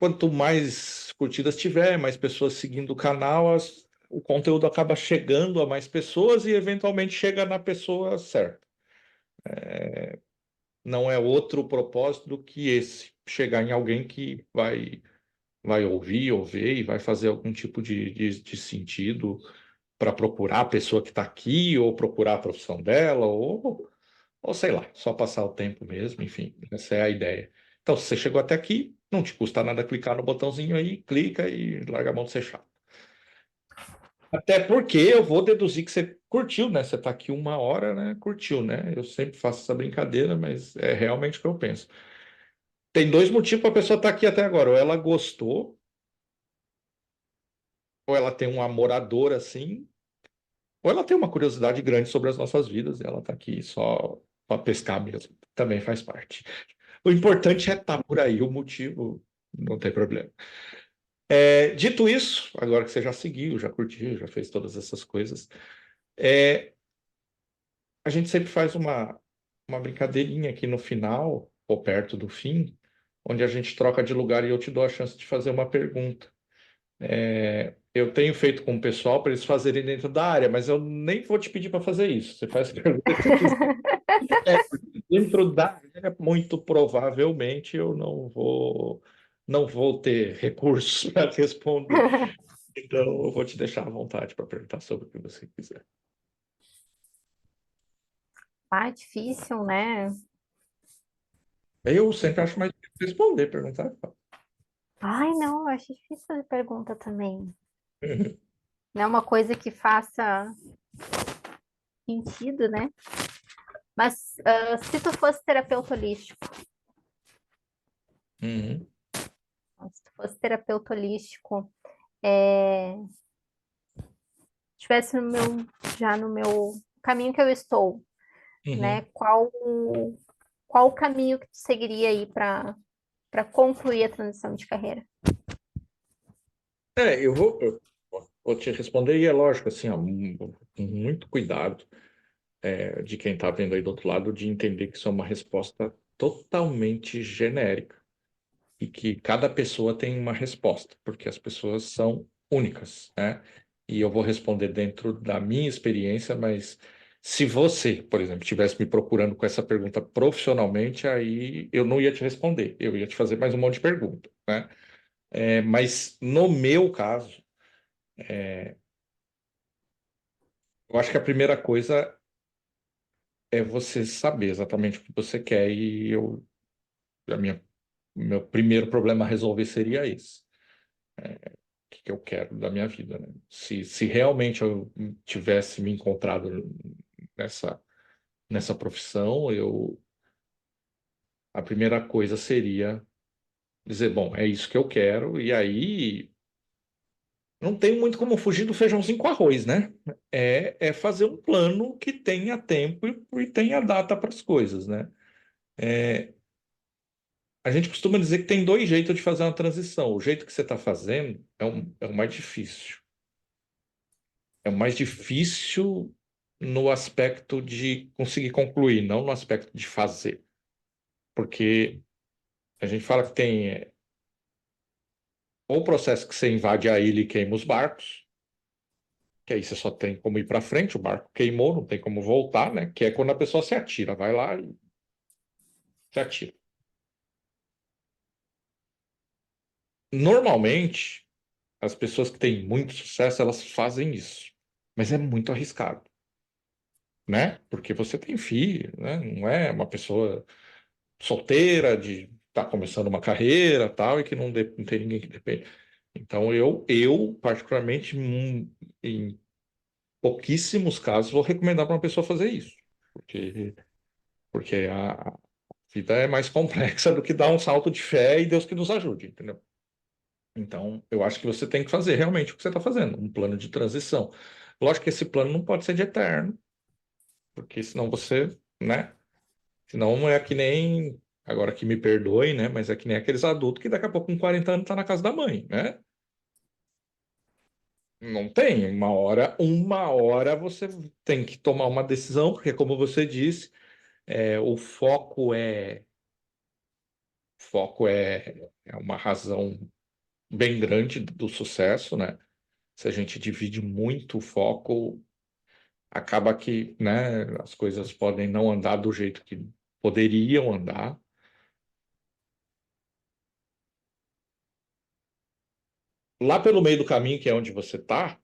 quanto mais curtidas tiver, mais pessoas seguindo o canal, o conteúdo acaba chegando a mais pessoas e eventualmente chega na pessoa certa. Não é outro propósito do que esse, chegar em alguém que vai ouvir ou ver e vai fazer algum tipo de sentido para procurar a pessoa que está aqui, ou procurar a profissão dela, ou sei lá, só passar o tempo mesmo, enfim, essa é a ideia. Então, se você chegou até aqui, não te custa nada clicar no botãozinho aí, clica e larga a mão de ser chato. Até porque eu vou deduzir que você curtiu, né? Você está aqui uma hora, né? Curtiu, né? Eu sempre faço essa brincadeira, mas é realmente o que eu penso. Tem dois motivos para a pessoa estar aqui até agora. Ou ela gostou, ou ela tem um amorador assim, ou ela tem uma curiosidade grande sobre as nossas vidas e ela está aqui só para pescar mesmo. Também faz parte. O importante é estar por aí, o motivo não tem problema. Dito isso, agora que você já seguiu, já curtiu, já fez todas essas coisas, é, a gente sempre faz uma brincadeirinha aqui no final, ou perto do fim, onde a gente troca de lugar e eu te dou a chance de fazer uma pergunta. Eu tenho feito com o pessoal para eles fazerem dentro da área, mas eu nem vou te pedir para fazer isso. Você faz a pergunta que você quiser. Dentro da área, muito provavelmente eu não vou ter recursos para responder. Então, eu vou te deixar à vontade para perguntar sobre o que você quiser. Ah, difícil, né? Eu sempre acho mais difícil responder, perguntar. Ai, não, eu acho difícil fazer pergunta também. Uhum. Não é uma coisa que faça sentido, né? Mas se tu fosse terapeuta holístico, Uhum. se tu fosse terapeuta holístico, é, estivesse já no meu caminho que eu estou, né? Uhum. Qual o caminho que tu seguiria aí para concluir a transição de carreira? Eu vou te responder, e é lógico, assim, ó, com muito cuidado, de quem está vendo aí do outro lado, de entender que isso é uma resposta totalmente genérica e que cada pessoa tem uma resposta, porque as pessoas são únicas, né? E eu vou responder dentro da minha experiência, mas se você, por exemplo, estivesse me procurando com essa pergunta profissionalmente, aí eu não ia te responder, eu ia te fazer mais um monte de perguntas, né? Mas no meu caso, eu acho que a primeira coisa é você saber exatamente o que você quer e a minha, meu primeiro problema a resolver seria esse. Que eu quero da minha vida, né? Se realmente eu tivesse me encontrado nessa, nessa profissão, a primeira coisa seria dizer, bom, é isso que eu quero, e aí não tem muito como fugir do feijãozinho com arroz, né? É fazer um plano que tenha tempo e tenha data para as coisas, né? A gente costuma dizer que tem dois jeitos de fazer uma transição. O jeito que você está fazendo é o mais difícil. É o mais difícil no aspecto de conseguir concluir, não no aspecto de fazer. Porque a gente fala que tem ou o processo que você invade a ilha e queima os barcos, que aí você só tem como ir para frente, o barco queimou, não tem como voltar, né? Que é quando a pessoa se atira, vai lá e se atira. Normalmente, as pessoas que têm muito sucesso, elas fazem isso, mas é muito arriscado, né? Porque você tem filho, né? Não é uma pessoa solteira, de estar começando uma carreira, tal, e que não tem ninguém que depende. Então, eu particularmente, em pouquíssimos casos, vou recomendar para uma pessoa fazer isso, porque, porque a vida é mais complexa do que dar um salto de fé e Deus que nos ajude, entendeu? Então, eu acho que você tem que fazer realmente o que você está fazendo, um plano de transição. Lógico que esse plano não pode ser de eterno, porque senão você, né? Senão é que nem, agora que me perdoe, né? Mas é que nem aqueles adultos que daqui a pouco com 40 anos tá na casa da mãe, né? Não tem, uma hora você tem que tomar uma decisão, porque como você disse, o foco é uma razão bem grande do sucesso, né? Se a gente divide muito o foco, acaba que, né, as coisas podem não andar do jeito que poderiam andar. Lá pelo meio do caminho, que é onde você está,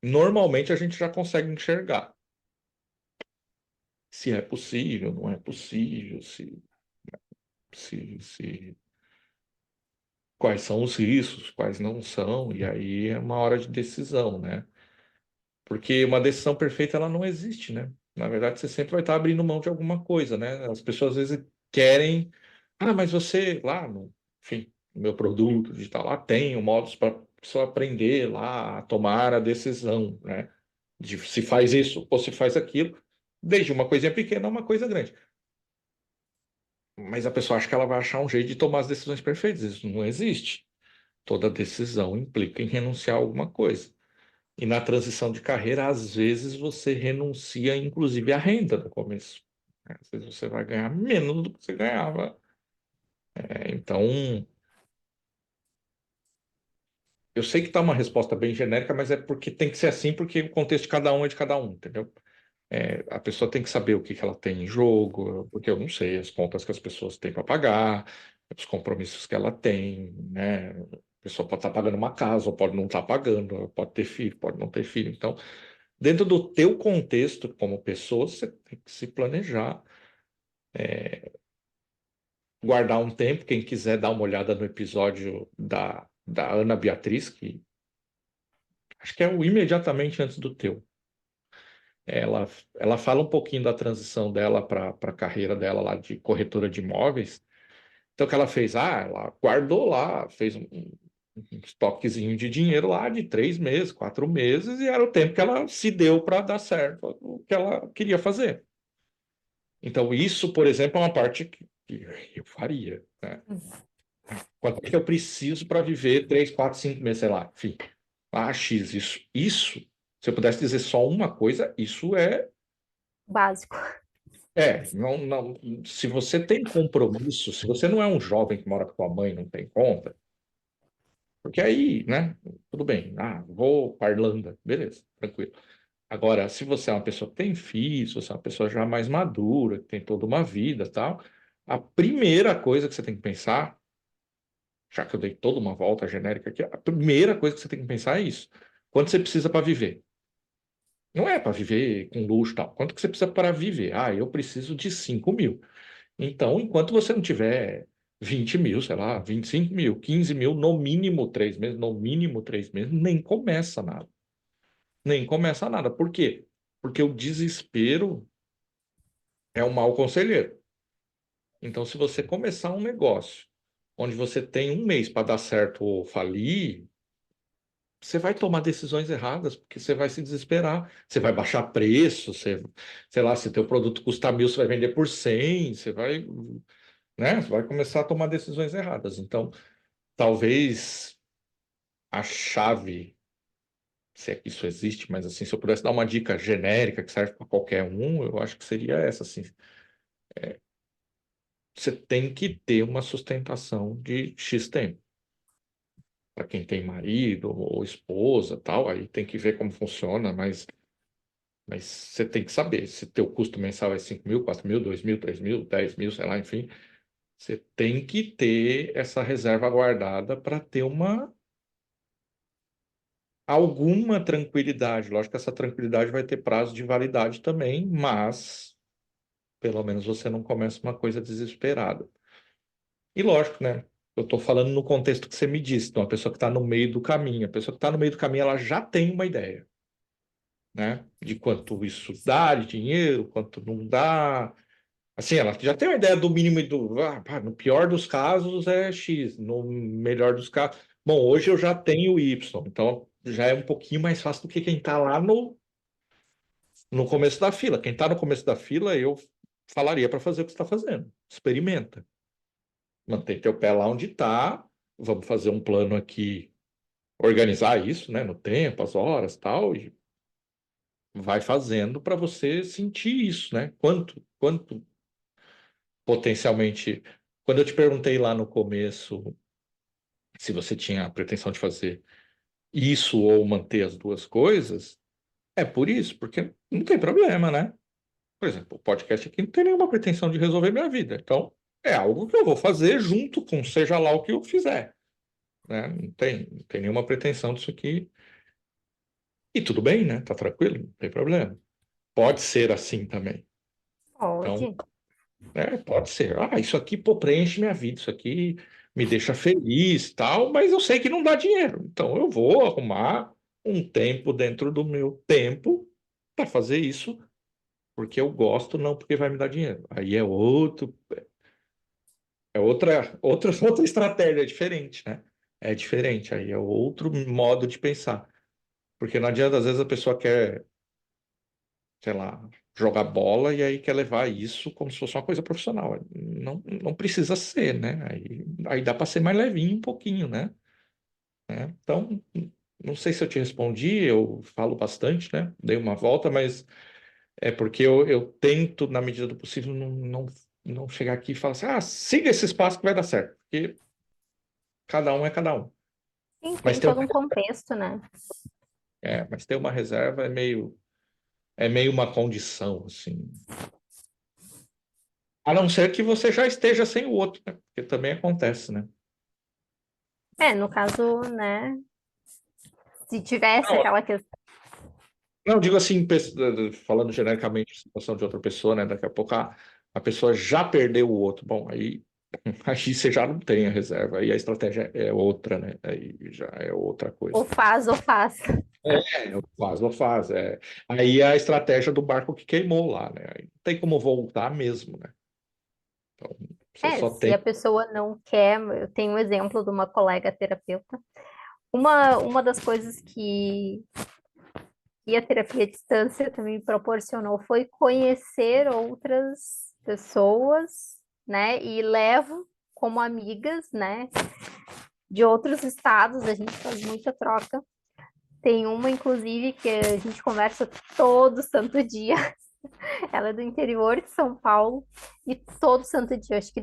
normalmente a gente já consegue enxergar se é possível, não é possível, se quais são os riscos, quais não são, e aí é uma hora de decisão, né? Porque uma decisão perfeita ela não existe, né? Na verdade, você sempre vai estar abrindo mão de alguma coisa, né? As pessoas às vezes querem, mas você lá no, enfim, no meu produto digital lá tem modos para a pessoa aprender lá a tomar a decisão, né? De se faz isso ou se faz aquilo, desde uma coisinha pequena a uma coisa grande. Mas a pessoa acha que ela vai achar um jeito de tomar as decisões perfeitas. Isso não existe. Toda decisão implica em renunciar a alguma coisa. E na transição de carreira, às vezes você renuncia, inclusive, à renda no começo. Às vezes você vai ganhar menos do que você ganhava. Então, eu sei que está uma resposta bem genérica, mas é porque tem que ser assim, porque o contexto de cada um é de cada um, entendeu? A pessoa tem que saber o que que ela tem em jogo, porque eu não sei as contas que as pessoas têm para pagar, os compromissos que ela tem, né? A pessoa pode estar pagando uma casa, ou pode não estar pagando, pode ter filho, pode não ter filho. Então, dentro do teu contexto como pessoa, você tem que se planejar, guardar um tempo. Quem quiser dar uma olhada no episódio da Ana Beatriz, que acho que é o imediatamente antes do teu. Ela, ela fala um pouquinho da transição dela para a carreira dela lá de corretora de imóveis. Então, o que ela fez? Ela guardou lá, fez um estoquezinho de dinheiro lá de 3 meses, 4 meses, e era o tempo que ela se deu para dar certo o que ela queria fazer. Então, isso, por exemplo, é uma parte que eu faria, né? Quanto é que eu preciso para viver 3, 4, 5 meses, sei lá, enfim. X, isso, se eu pudesse dizer só uma coisa, isso Básico. não, não, se você tem compromisso, se você não é um jovem que mora com sua mãe e não tem conta, porque aí, né, tudo bem, vou para Irlanda, beleza, tranquilo. Agora, se você é uma pessoa que tem filhos, se você é uma pessoa já mais madura, que tem toda uma vida e tal, a primeira coisa que você tem que pensar, já que eu dei toda uma volta genérica aqui, a primeira coisa que você tem que pensar é isso. Quanto você precisa para viver? Não é para viver com luxo e tal. Quanto que você precisa para viver? Eu preciso de 5 mil. Então, enquanto você não tiver 20 mil, sei lá, 25 mil, 15 mil, no mínimo 3 meses, no mínimo 3 meses, nem começa nada. Nem começa nada. Por quê? Porque o desespero é um mau conselheiro. Então, se você começar um negócio onde você tem um mês para dar certo ou falir, você vai tomar decisões erradas, porque você vai se desesperar. Você vai baixar preço, sei lá, se teu produto custa 1.000, você vai vender por 100, você vai, né? Você vai começar a tomar decisões erradas. Então, talvez a chave, se é que isso existe, mas assim, se eu pudesse dar uma dica genérica que serve para qualquer um, eu acho que seria essa, assim. Você tem que ter uma sustentação de X tempo. Para quem tem marido ou esposa, tal, aí tem que ver como funciona, mas você tem que saber se teu custo mensal é 5 mil, 4 mil, 2 mil, 3 mil, 10 mil, sei lá, enfim. Você tem que ter essa reserva guardada para ter alguma tranquilidade. Lógico que essa tranquilidade vai ter prazo de validade também, mas pelo menos você não começa uma coisa desesperada. E lógico, né? Eu estou falando no contexto que você me disse, então, a pessoa que está no meio do caminho. A pessoa que está no meio do caminho, ela já tem uma ideia, né? De quanto isso dá de dinheiro, quanto não dá. Assim, ela já tem uma ideia do mínimo e do. No pior dos casos é X, no melhor dos casos. Bom, hoje eu já tenho Y, então já é um pouquinho mais fácil do que quem está lá no começo da fila. Quem está no começo da fila, eu falaria para fazer o que você está fazendo. Experimenta. Mantém teu pé lá onde está. Vamos fazer um plano aqui, organizar isso, né, no tempo, as horas, tal, e vai fazendo para você sentir isso, né? Quanto potencialmente. Quando eu te perguntei lá no começo se você tinha a pretensão de fazer isso ou manter as duas coisas, é por isso, porque não tem problema, né? Por exemplo, o podcast aqui não tem nenhuma pretensão de resolver minha vida. Então, é algo que eu vou fazer junto com seja lá o que eu fizer, né? Não tem nenhuma pretensão disso aqui. E tudo bem, né? Tá tranquilo, não tem problema. Pode ser assim também. Então, Pode. pode ser. Ah, isso aqui, pô, preenche minha vida, isso aqui me deixa feliz, tal, mas eu sei que não dá dinheiro. Então, eu vou arrumar um tempo dentro do meu tempo para fazer isso, porque eu gosto, não porque vai me dar dinheiro. Aí outra estratégia, é diferente, né? É diferente, aí é outro modo de pensar. Porque não adianta, às vezes a pessoa quer, sei lá, jogar bola e aí quer levar isso como se fosse uma coisa profissional. Não precisa ser, né? Aí dá para ser mais levinho um pouquinho, né? Então, não sei se eu te respondi, eu falo bastante, né? Dei uma volta, mas é porque eu tento, na medida do possível, não chegar aqui e falar assim, siga esse espaço que vai dar certo. Porque cada um é cada um. Sim, Mas tem ter, todo um contexto, né? mas ter uma reserva é meio uma condição, assim. A não ser que você já esteja sem o outro, né? Porque também acontece, né? No caso, né? Se tivesse Não, aquela questão. não, digo assim, falando genericamente a situação de outra pessoa, né? Daqui a pouco a pessoa já perdeu o outro. Bom, aí você já não tem a reserva, aí a estratégia é outra, né? Aí já é outra coisa. Ou faz ou faz. Faz. Aí é a estratégia do barco que queimou lá, né? Aí não tem como voltar mesmo, né? Então, você só Se tem. a pessoa não quer, eu tenho um exemplo de uma colega terapeuta. Uma das coisas que a terapia à distância também proporcionou foi conhecer outras pessoas, né? E levo como amigas, né? De outros estados, a gente faz muita troca. Tem uma, inclusive, que a gente conversa todo santo dia. Ela é do interior de São Paulo e todo santo dia, acho que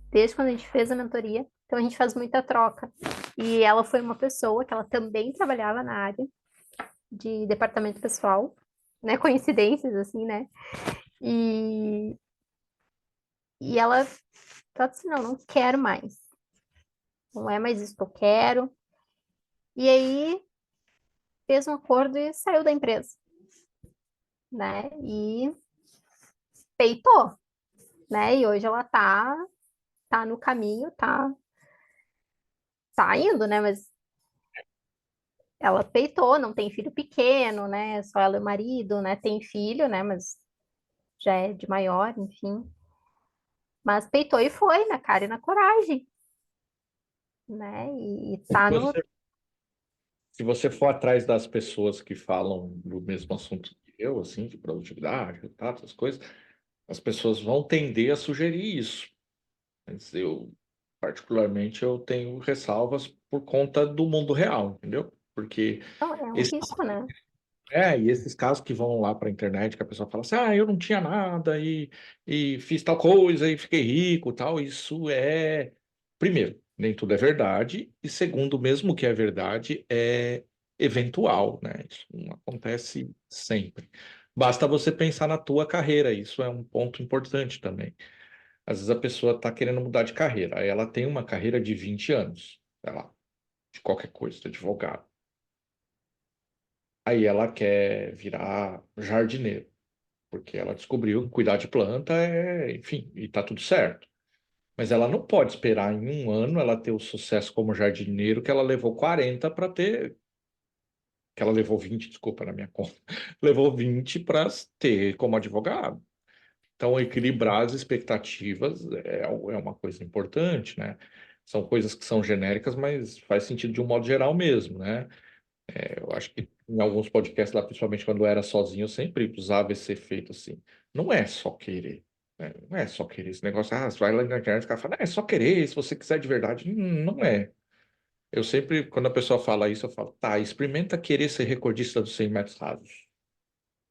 desde quando a gente fez a mentoria, então a gente faz muita troca. E ela foi uma pessoa que ela também trabalhava na área de departamento pessoal, né? Coincidências, assim, né? E, e ela falou assim, não quero mais. Não é mais isso que eu quero. E aí fez um acordo e saiu da empresa, né? E peitou, né? E hoje ela tá no caminho, tá indo, né? Mas ela peitou, não tem filho pequeno, né? Só ela e o marido, né? Tem filho, né? Mas já é de maior, enfim. Mas peitou e foi na cara e na coragem, né? E Se tá no. você, se você for atrás das pessoas que falam do mesmo assunto que eu, assim, de produtividade, tá, essas coisas, as pessoas vão tender a sugerir isso. Mas particularmente, eu tenho ressalvas por conta do mundo real, entendeu? Porque Não, é um esses, risco, né? e esses casos que vão lá para a internet, que a pessoa fala assim, eu não tinha nada e fiz tal coisa e fiquei rico, tal, isso primeiro, nem tudo é verdade, e segundo, mesmo que é verdade, é eventual, né? Isso não acontece sempre. Basta você pensar na tua carreira, isso é um ponto importante também. Às vezes a pessoa está querendo mudar de carreira, aí ela tem uma carreira de 20 anos, sei lá, de qualquer coisa, de advogado. Aí ela quer virar jardineiro, porque ela descobriu que cuidar de planta enfim, e tá tudo certo. Mas ela não pode esperar em um ano ela ter o sucesso como jardineiro que ela levou 40 para ter, que ela levou 20, desculpa, na minha conta, levou 20 para ter como advogado. Então, equilibrar as expectativas é uma coisa importante, né? São coisas que são genéricas, mas faz sentido de um modo geral mesmo, né? Eu acho que em alguns podcasts lá, principalmente quando eu era sozinho, eu sempre usava esse efeito assim. Não é só querer. Não é só querer esse negócio. Você vai lá na internet, o cara fala, é só querer, se você quiser de verdade. Não é. Eu sempre, quando a pessoa fala isso, eu falo, tá, experimenta querer ser recordista dos 100 metros rasos.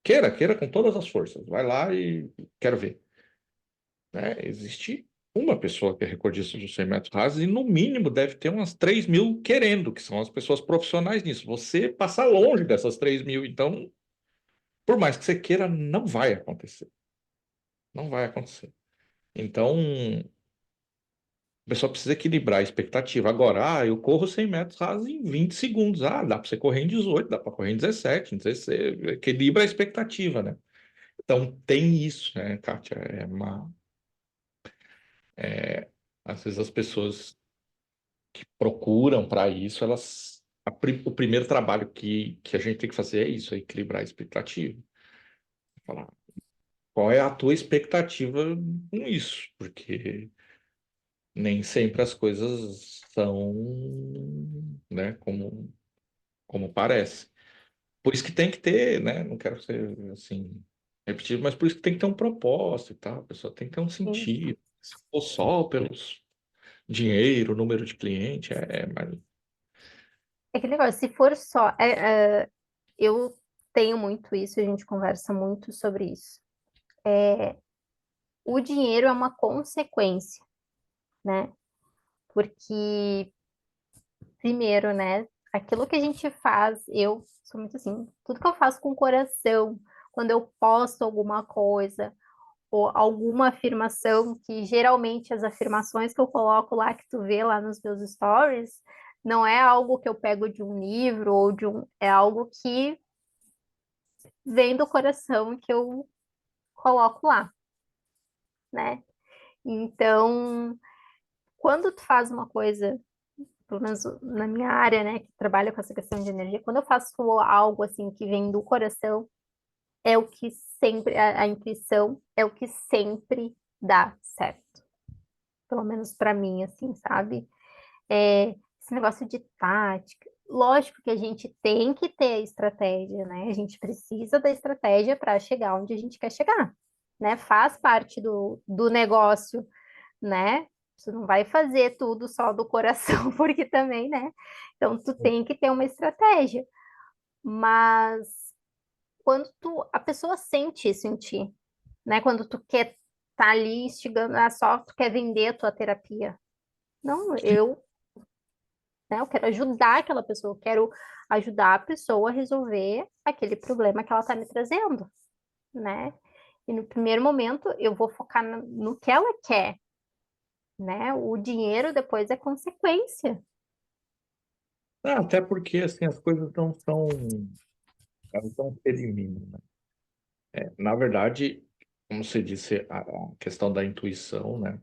Queira com todas as forças. Vai lá e quero ver. Né? Existe uma pessoa que é recordista dos 100 metros rasos e, no mínimo, deve ter umas 3.000 querendo, que são as pessoas profissionais nisso. Você passa longe dessas 3.000, então, por mais que você queira, não vai acontecer. Não vai acontecer. Então, a pessoa precisa equilibrar a expectativa. Agora, eu corro 100 metros rasos em 20 segundos. Dá para você correr em 18, dá para correr em 17, em 16. Equilibra a expectativa, né? Então, tem isso, né, Kátia? Às vezes as pessoas que procuram para isso, o primeiro trabalho que a gente tem que fazer é isso, é equilibrar a expectativa. Falar, qual é a tua expectativa com isso? Porque nem sempre as coisas são, né, como parece. Por isso que tem que ter, né? Não quero ser assim repetido, mas por isso que tem que ter um propósito e tal. A pessoa tem que ter um Sim. sentido. Se for só pelos dinheiro, número de cliente, mas É aquele negócio, se for só. Eu tenho muito isso, a gente conversa muito sobre isso. O dinheiro é uma consequência, né? Porque, primeiro, né? Aquilo que a gente faz, eu sou muito assim, tudo que eu faço com o coração, quando eu posto alguma coisa, ou alguma afirmação, que geralmente as afirmações que eu coloco lá, que tu vê lá nos meus stories, não é algo que eu pego de um livro ou é algo que vem do coração que eu coloco lá, né? Então, quando tu faz uma coisa, pelo menos na minha área, né, que trabalha com essa questão de energia, quando eu faço algo assim que vem do coração, é o que sempre, a intuição é o que sempre dá certo. Pelo menos para mim, assim, sabe? Esse negócio de tática. Lógico que a gente tem que ter a estratégia, né? A gente precisa da estratégia para chegar onde a gente quer chegar, né? Faz parte do negócio, né? Você não vai fazer tudo só do coração, porque também, né? Então, tu tem que ter uma estratégia. Mas quando a pessoa sente isso em ti, né? Quando tu quer tá ali instigando, só tu quer vender a tua terapia. Não, né? Eu quero ajudar aquela pessoa, eu quero ajudar a pessoa a resolver aquele problema que ela está me trazendo, né? E no primeiro momento eu vou focar no que ela quer, né? O dinheiro depois é consequência. até porque assim as coisas não são, elas não se eliminam, né? Na verdade, como você disse, a questão da intuição, né?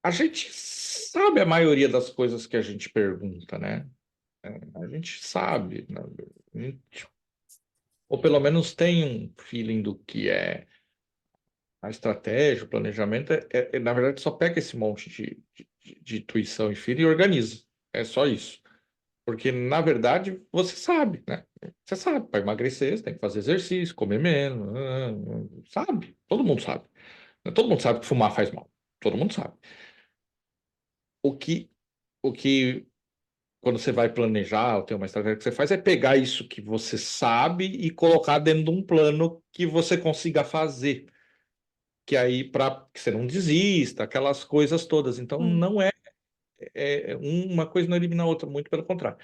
A gente sabe a maioria das coisas que a gente pergunta, né? A gente sabe, né? A gente- ou pelo menos tem um feeling do que é a estratégia, o planejamento. Na verdade, só pega esse monte de intuição e feeling e organiza. É só isso. Porque, na verdade, você sabe, né? Você sabe, para emagrecer, você tem que fazer exercício, comer menos, sabe? Todo mundo sabe. Todo mundo sabe que fumar faz mal. Todo mundo sabe. O que, o que, quando você vai planejar ou ter uma estratégia que você faz, é pegar isso que você sabe e colocar dentro de um plano que você consiga fazer. Que aí, para que você não desista, aquelas coisas todas. Então, Sim. não uma coisa não elimina a outra, muito pelo contrário.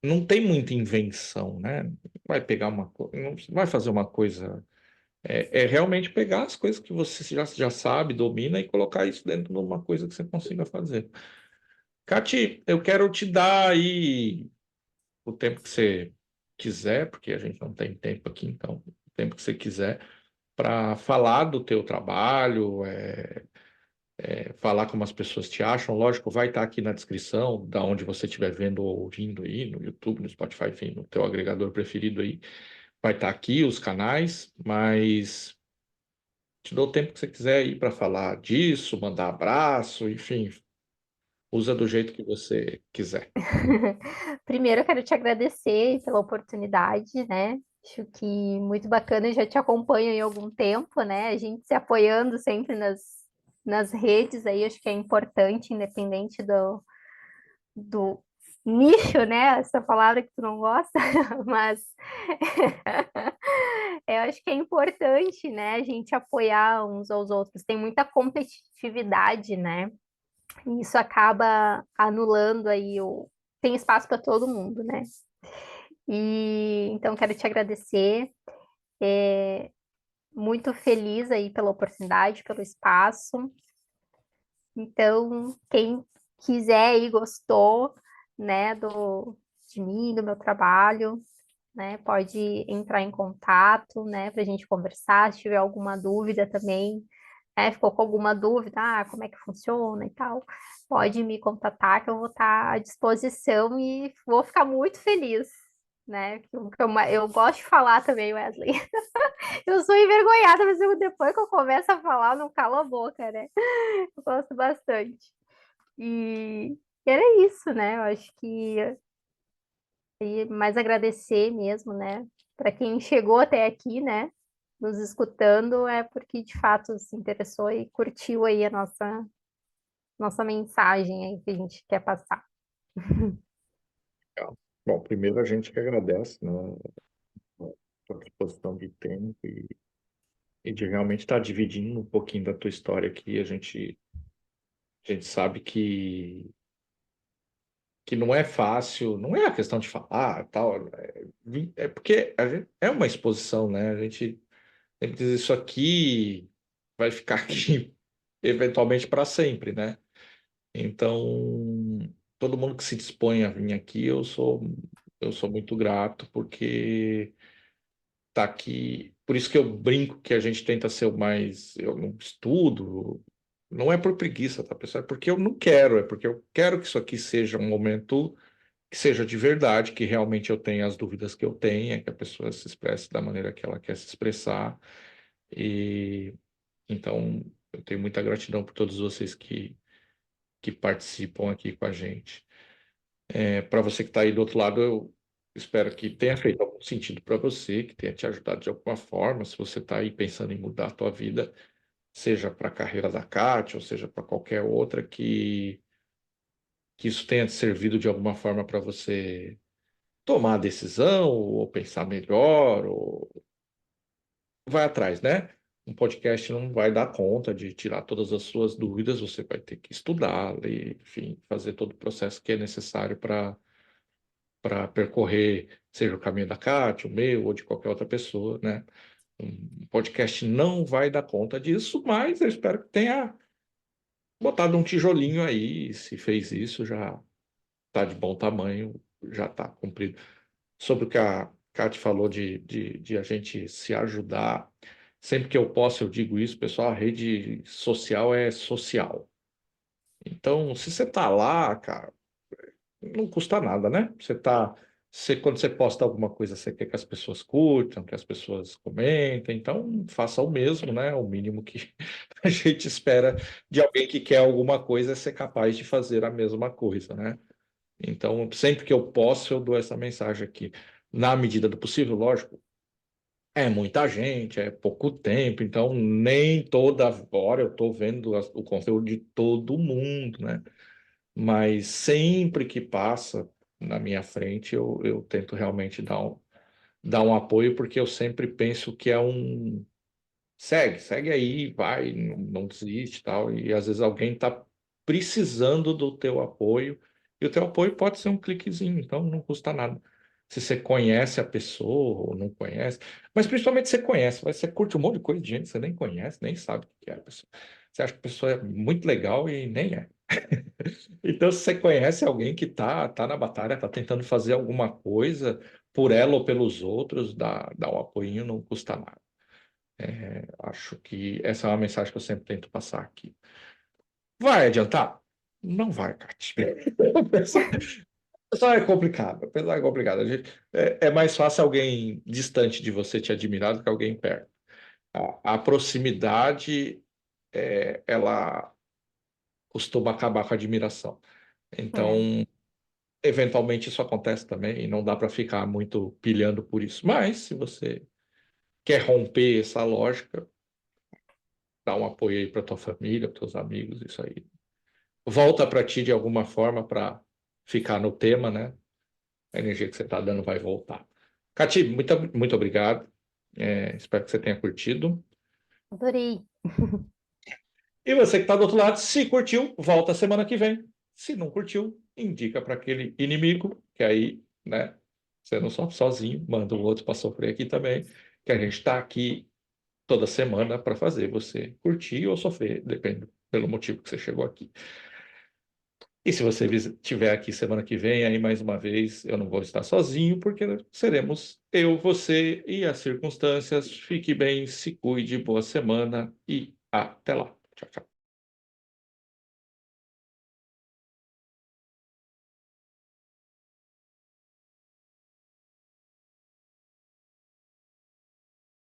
Não tem muita invenção, né? Vai pegar uma coisa, não vai fazer uma coisa. É realmente pegar as coisas que você já sabe, domina e colocar isso dentro de uma coisa que você consiga fazer. Cati, eu quero te dar aí o tempo que você quiser, porque a gente não tem tempo aqui, então, o tempo que você quiser, para falar do teu trabalho, falar como as pessoas te acham. Lógico, vai estar aqui na descrição, da onde você estiver vendo ou ouvindo aí, no YouTube, no Spotify, enfim, no teu agregador preferido aí. Vai estar aqui os canais, mas te dou o tempo que você quiser aí para falar disso, mandar abraço, enfim, usa do jeito que você quiser. Primeiro, eu quero te agradecer pela oportunidade, né? Acho que muito bacana, eu já te acompanho em algum tempo, né? A gente se apoiando sempre nas redes aí, acho que é importante, independente do nicho, né? Essa palavra que tu não gosta, mas eu acho que é importante, né? A gente apoiar uns aos outros. Tem muita competitividade, né? E isso acaba anulando aí o. Tem espaço para todo mundo, né? E então quero te agradecer. Muito feliz aí pela oportunidade, pelo espaço. Então, quem quiser e gostou, né, de mim, do meu trabalho, né, pode entrar em contato, né, para a gente conversar, se tiver alguma dúvida também, né, ficou com alguma dúvida, como é que funciona e tal, pode me contatar que eu vou estar à disposição e vou ficar muito feliz, né, eu gosto de falar também, Wesley. Eu sou envergonhada, mas depois que eu começo a falar, eu não calo a boca, né? Eu gosto bastante. E era isso, né? Eu acho que mais agradecer mesmo, né? Para quem chegou até aqui, né? Nos escutando, é porque de fato se interessou e curtiu aí a nossa mensagem aí que a gente quer passar. Legal. Bom, primeiro a gente que agradece, né, a disposição de tempo e de realmente estar dividindo um pouquinho da tua história aqui. A gente sabe que não é fácil, não é a questão de falar, tal, é porque é uma exposição, né? A gente tem que dizer isso aqui vai ficar aqui eventualmente para sempre, né? Então, todo mundo que se dispõe a vir aqui, eu sou muito grato porque tá aqui. Por isso que eu brinco que a gente tenta ser o mais. Eu não estudo, não é por preguiça, tá, pessoal? É porque eu não quero, é porque eu quero que isso aqui seja um momento que seja de verdade, que realmente eu tenha as dúvidas que eu tenha, que a pessoa se expresse da maneira que ela quer se expressar. E então eu tenho muita gratidão por todos vocês que participam aqui com a gente. Para você que está aí do outro lado, eu espero que tenha feito algum sentido para você, que tenha te ajudado de alguma forma. Se você está aí pensando em mudar a tua vida, seja para a carreira da Cátia, ou seja para qualquer outra, que isso tenha te servido de alguma forma para você tomar a decisão, ou pensar melhor, ou vai atrás, né? Um podcast não vai dar conta de tirar todas as suas dúvidas, você vai ter que estudar, ler, enfim, fazer todo o processo que é necessário para percorrer, seja o caminho da Cátia, o meu ou de qualquer outra pessoa, né? Um podcast não vai dar conta disso, mas eu espero que tenha botado um tijolinho aí. Se fez isso, já está de bom tamanho, já está cumprido. Sobre o que a Cátia falou de a gente se ajudar, sempre que eu posso eu digo isso, pessoal, a rede social é social. Então, se você está lá, cara, não custa nada, né? Quando você posta alguma coisa, você quer que as pessoas curtam, que as pessoas comentem, então faça o mesmo, né? O mínimo que a gente espera de alguém que quer alguma coisa é ser capaz de fazer a mesma coisa, né? Então, sempre que eu posso, eu dou essa mensagem aqui. Na medida do possível, lógico, é muita gente, é pouco tempo, então nem toda hora eu estou vendo o conteúdo de todo mundo, né? Mas sempre que passa na minha frente, eu tento realmente dar um apoio, porque eu sempre penso que é um. Segue aí, vai, não desiste e tal. E às vezes alguém está precisando do teu apoio, e o teu apoio pode ser um cliquezinho, então não custa nada. Se você conhece a pessoa ou não conhece, mas principalmente se você conhece, você curte um monte de coisa de gente, que você nem conhece, nem sabe o que é a pessoa. Você acha que a pessoa é muito legal e nem é. Então, se você conhece alguém que tá na batalha, tá tentando fazer alguma coisa por ela ou pelos outros, dá um apoinho, não custa nada. Acho que essa é uma mensagem que eu sempre tento passar aqui. Vai adiantar? Não vai, Cati. Só é complicado. Apesar é complicado. É mais fácil alguém distante de você te admirar do que alguém perto. A proximidade, ela costuma acabar com a admiração. É, Então, Eventualmente isso acontece também e não dá para ficar muito pilhando por isso. Mas se você quer romper essa lógica, dá um apoio aí para tua família, para teus amigos, isso aí. Volta para ti de alguma forma para ficar no tema, né? A energia que você está dando vai voltar. Cati, muito obrigado. Espero que você tenha curtido. Adorei. E você que está do outro lado, se curtiu, volta semana que vem. Se não curtiu, indica para aquele inimigo, que aí, né, você não sofre sozinho, manda o outro para sofrer aqui também, que a gente está aqui toda semana para fazer você curtir ou sofrer, depende pelo motivo que você chegou aqui. E se você estiver aqui semana que vem, aí mais uma vez, eu não vou estar sozinho, porque seremos eu, você e as circunstâncias. Fique bem, se cuide, boa semana e até lá. Tchau, tchau.